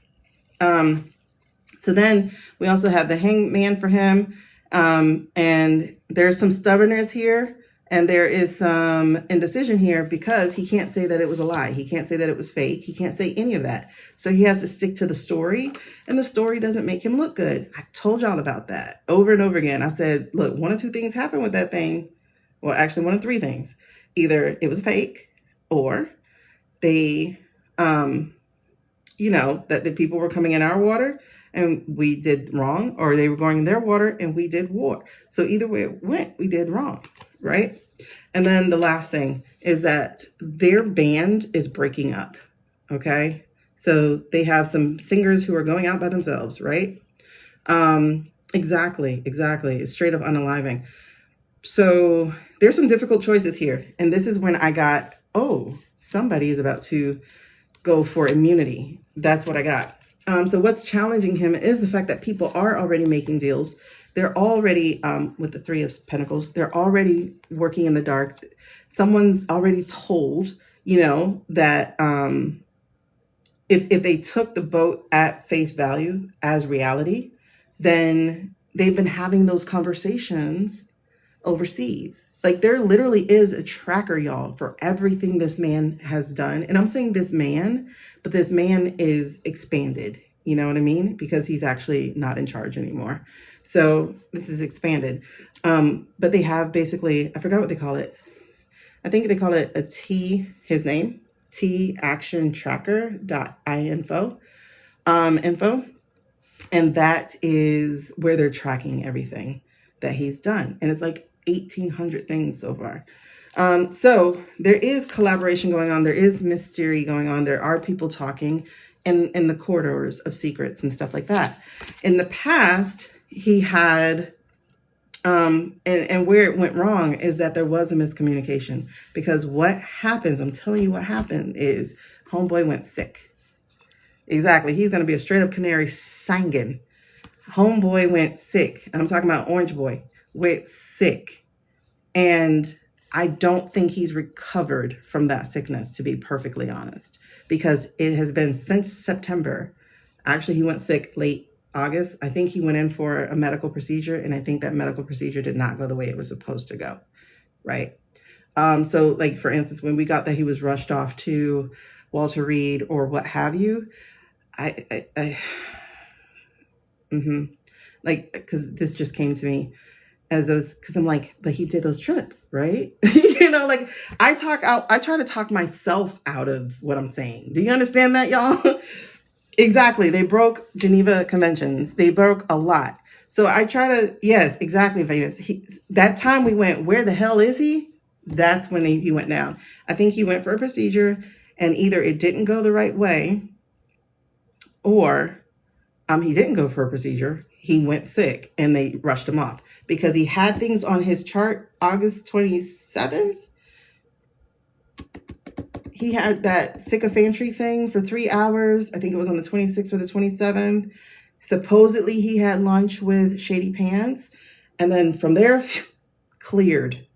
So then we also have the hangman for him. And there's some stubbornness here, and there is some indecision here because he can't say that it was a lie. He can't say that it was fake. He can't say any of that. So he has to stick to the story, and the story doesn't make him look good. I told y'all about that over and over again. I said, look, one of two things happened with that thing. Well, actually, one of three things. Either it was fake, or they, that the people were coming in our water and we did wrong, or they were going in their water and we did war. So either way it went, we did wrong, right? And then the last thing is that their band is breaking up, okay? So they have some singers who are going out by themselves, right? Exactly. It's straight up unaliving. So there's some difficult choices here. And this is when I got, somebody is about to go for immunity. That's what I got. So what's challenging him is the fact that people are already making deals. They're already, with the Three of Pentacles, they're already working in the dark. Someone's already told, that if they took the boat at face value as reality, then they've been having those conversations overseas. Like, there literally is a tracker, y'all, for everything this man has done. And I'm saying this man, but this man is expanded. You know what I mean? Because he's actually not in charge anymore. So this is expanded. But they have basically, I forgot what they call it. I think they call it a his name, tactiontracker.info. Info. And that is where they're tracking everything that he's done. And it's like 1,800 things so far. So there is collaboration going on. There is mystery going on. There are people talking in the corridors of secrets and stuff like that. In the past, he had, and where it went wrong is that there was a miscommunication, because what happens, I'm telling you what happened, is homeboy went sick. Exactly. He's going to be a straight up canary singing. Homeboy went sick. And I'm talking about Orange Boy went sick. And I don't think he's recovered from that sickness, to be perfectly honest, because it has been since September. Actually, he went sick late August. I think he went in for a medical procedure, and I think that medical procedure did not go the way it was supposed to go, right? So, like, for instance, when we got that he was rushed off to Walter Reed or what have you, because this just came to me because I'm like, but he did those trips, right? Like, I try to talk myself out of what I'm saying. Do you understand that, y'all? Exactly. They broke Geneva Conventions. They broke a lot. So I try to, yes, exactly, Vegas. That time we went, where the hell is he? That's when he went down. I think he went for a procedure, and either it didn't go the right way, or he didn't go for a procedure. He went sick and they rushed him off because he had things on his chart. August 27th, he had that sycophantry thing for 3 hours. I think it was on the 26th or the 27th. Supposedly he had lunch with Shady Pants. And then from there, cleared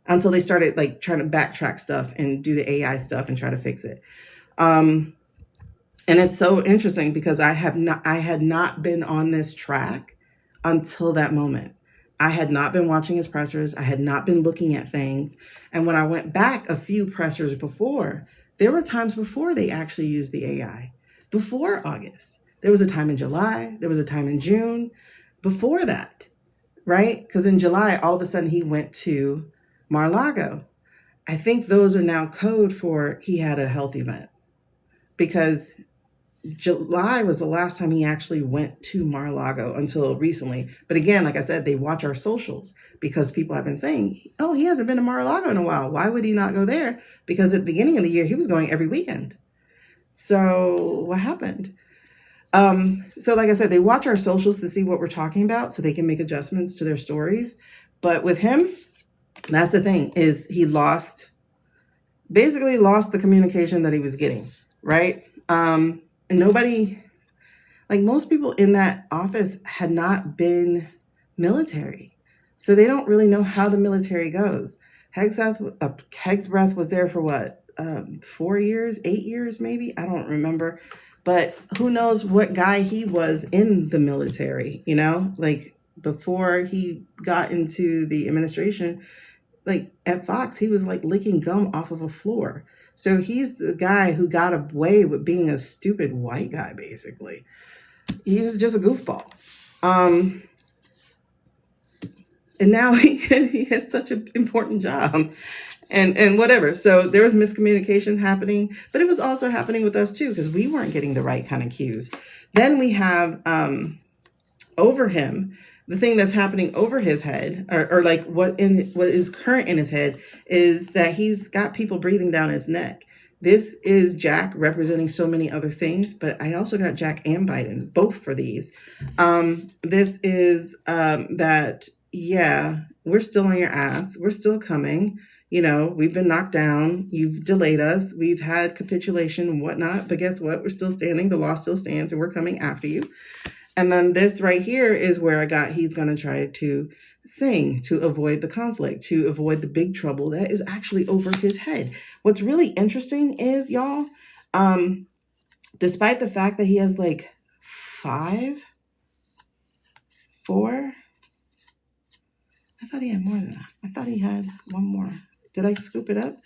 until they started like trying to backtrack stuff and do the AI stuff and try to fix it. And it's so interesting because I had not been on this track until that moment. I had not been watching his pressers. I had not been looking at things. And when I went back a few pressers before, there were times before they actually used the AI. Before August. There was a time in July. There was a time in June. Before that, right? Because in July, all of a sudden he went to Mar-a-Lago. I think those are now code for he had a health event. Because July was the last time he actually went to Mar-a-Lago until recently. But again, like I said, they watch our socials because people have been saying, oh, he hasn't been to Mar-a-Lago in a while. Why would he not go there? Because at the beginning of the year, he was going every weekend. So what happened? So like I said, they watch our socials to see what we're talking about so they can make adjustments to their stories. But with him, that's the thing, is he lost basically lost the communication that he was getting, right? And nobody, like most people in that office had not been military. So they don't really know how the military goes. Hegsbreath was there for what? 4 years, 8 years, maybe? I don't remember. But who knows what guy he was in the military, Like before he got into the administration, like at Fox, he was like licking gum off of a floor. So he's the guy who got away with being a stupid white guy, basically. He was just a goofball. And now he has such an important job and whatever. So there was miscommunications happening, but it was also happening with us too, because we weren't getting the right kind of cues. Then we have over him, the thing that's happening over his head, or like what is current in his head, is that he's got people breathing down his neck. This is Jack representing so many other things, but I also got Jack and Biden, both for these. This is that, yeah, we're still on your ass. We're still coming. We've been knocked down. You've delayed us. We've had capitulation and whatnot, but guess what? We're still standing. The law still stands, and we're coming after you. And then this right here is where I got he's going to try to sing to avoid the conflict, to avoid the big trouble that is actually over his head. What's really interesting is, y'all, despite the fact that he has like 4, I thought he had more than that. I thought he had one more. Did I scoop it up?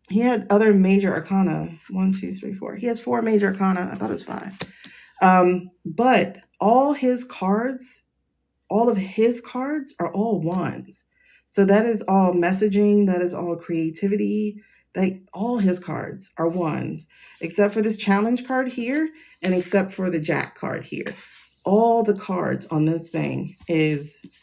He had other major arcana. 1, 2, 3, 4. He has 4 major arcana. I thought it was 5. But all of his cards are all wands. So that is all messaging. That is all creativity. Like all his cards are wands, except for this challenge card here, and except for the Jack card here. All the cards on this thing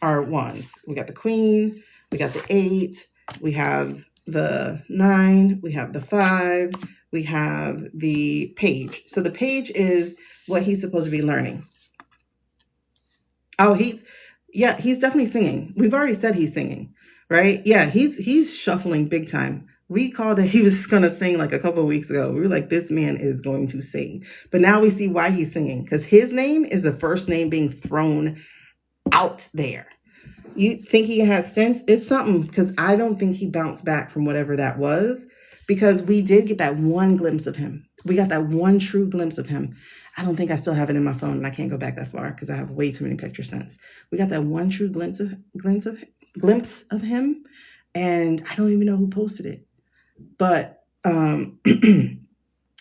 are wands. We got the Queen, we got the 8, we have the 9, we have the 5, we have the Page. So the Page is what he's supposed to be learning. Oh, he's definitely singing. We've already said he's singing, right? Yeah, he's shuffling big time. We called it, he was going to sing like a couple of weeks ago. We were like, this man is going to sing. But now we see why he's singing, because his name is the first name being thrown out there. You think he has sense? It's something, because I don't think he bounced back from whatever that was, because we did get that one glimpse of him. We got that one true glimpse of him. I don't think I still have it in my phone, and I can't go back that far because I have way too many picture sense. We got that one true glimpse of him, and I don't even know who posted it. But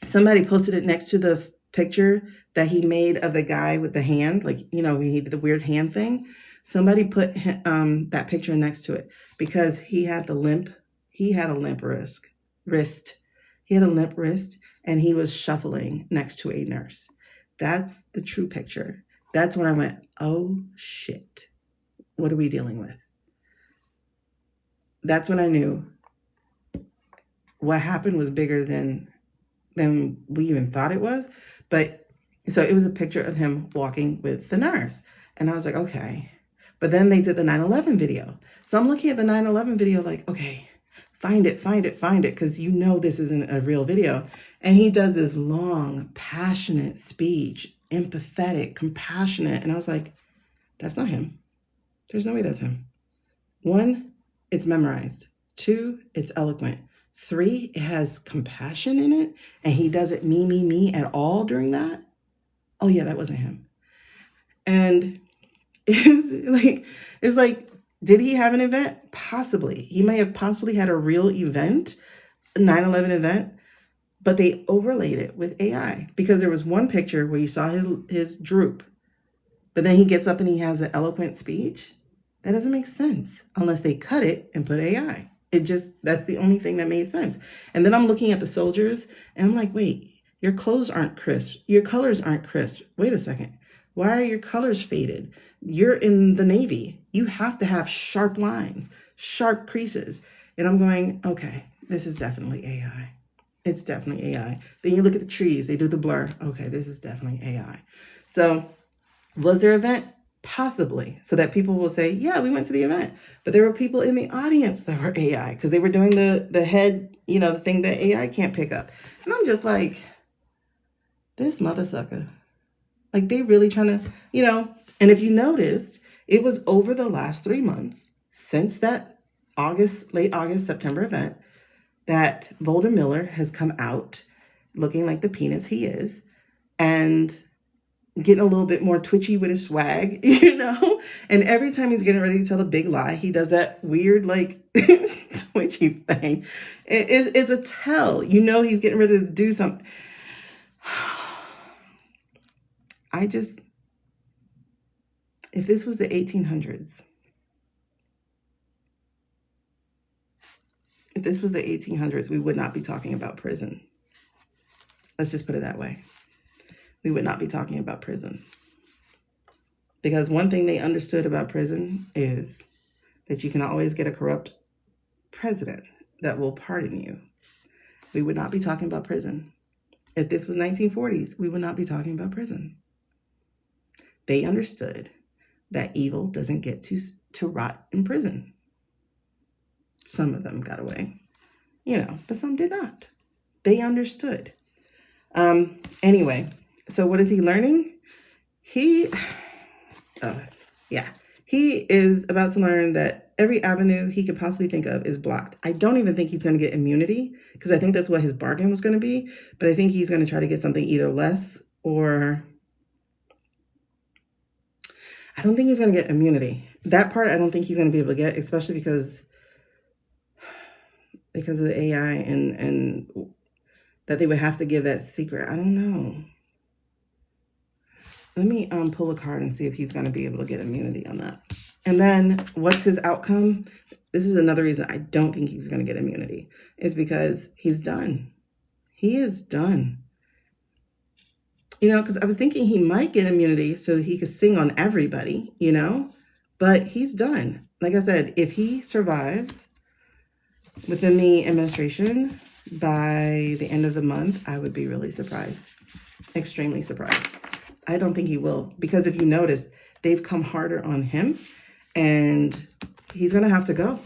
somebody posted it next to the picture that he made of the guy with the hand, like, he did the weird hand thing. Somebody put that picture next to it because he had the limp. He had a limp wrist. He had a limp wrist, and he was shuffling next to a nurse. That's the true picture. That's when I went, oh shit, what are we dealing with? That's when I knew what happened was bigger than we even thought it was. But so it was a picture of him walking with the nurse. And I was like, okay. But then they did the 9/11 video. So I'm looking at the 9/11 video like, okay, find it. Because this isn't a real video. And he does this long, passionate speech, empathetic, compassionate. And I was like, that's not him. There's no way that's him. 1, it's memorized. 2, it's eloquent. 3, it has compassion in it. And he doesn't me at all during that. Oh yeah, that wasn't him. And it's like, did he have an event? Possibly. He may have possibly had a real event, a 9/11 event, but they overlaid it with AI because there was one picture where you saw his droop, but then he gets up and he has an eloquent speech. That doesn't make sense unless they cut it and put AI. That's the only thing that made sense. And then I'm looking at the soldiers and I'm like, wait, your clothes aren't crisp. Your colors aren't crisp. Wait a second. Why are your colors faded? You're in the Navy. You have to have sharp lines, sharp creases. And I'm going, okay, this is definitely AI. It's definitely AI. Then you look at the trees, they do the blur. Okay, this is definitely AI. So was there an event? Possibly, so that people will say, yeah, we went to the event, but there were people in the audience that were AI because they were doing the head, the thing that AI can't pick up. And I'm just like, this mother sucker. Like, they really trying to, and if you noticed, it was over the last 3 months since that late August, September event that Volder Miller has come out looking like the penis he is and getting a little bit more twitchy with his swag, and every time he's getting ready to tell a big lie, he does that weird, like, twitchy thing. It's a tell, he's getting ready to do something. If this was the 1800s, we would not be talking about prison. Let's just put it that way. We would not be talking about prison. Because one thing they understood about prison is that you can always get a corrupt president that will pardon you. We would not be talking about prison. If this was 1940s, we would not be talking about prison. They understood that evil doesn't get to rot in prison. Some of them got away, but some did not. They understood. Anyway, so what is he learning? He is about to learn that every avenue he could possibly think of is blocked. I don't even think he's going to get immunity, because I think that's what his bargain was going to be. But I think he's going to try to get something either less or... I don't think he's going to get immunity. That part I don't think he's going to be able to get, especially because of the AI and that they would have to give that secret. I don't know. Let me pull a card and see if he's going to be able to get immunity on that. And then what's his outcome? This is another reason I don't think he's going to get immunity, is because he's done. He is done. Because I was thinking he might get immunity so he could sing on everybody, but he's done. Like I said, if he survives within the administration by the end of the month, I would be really surprised, extremely surprised. I don't think he will, because if you notice, they've come harder on him and he's going to have to go.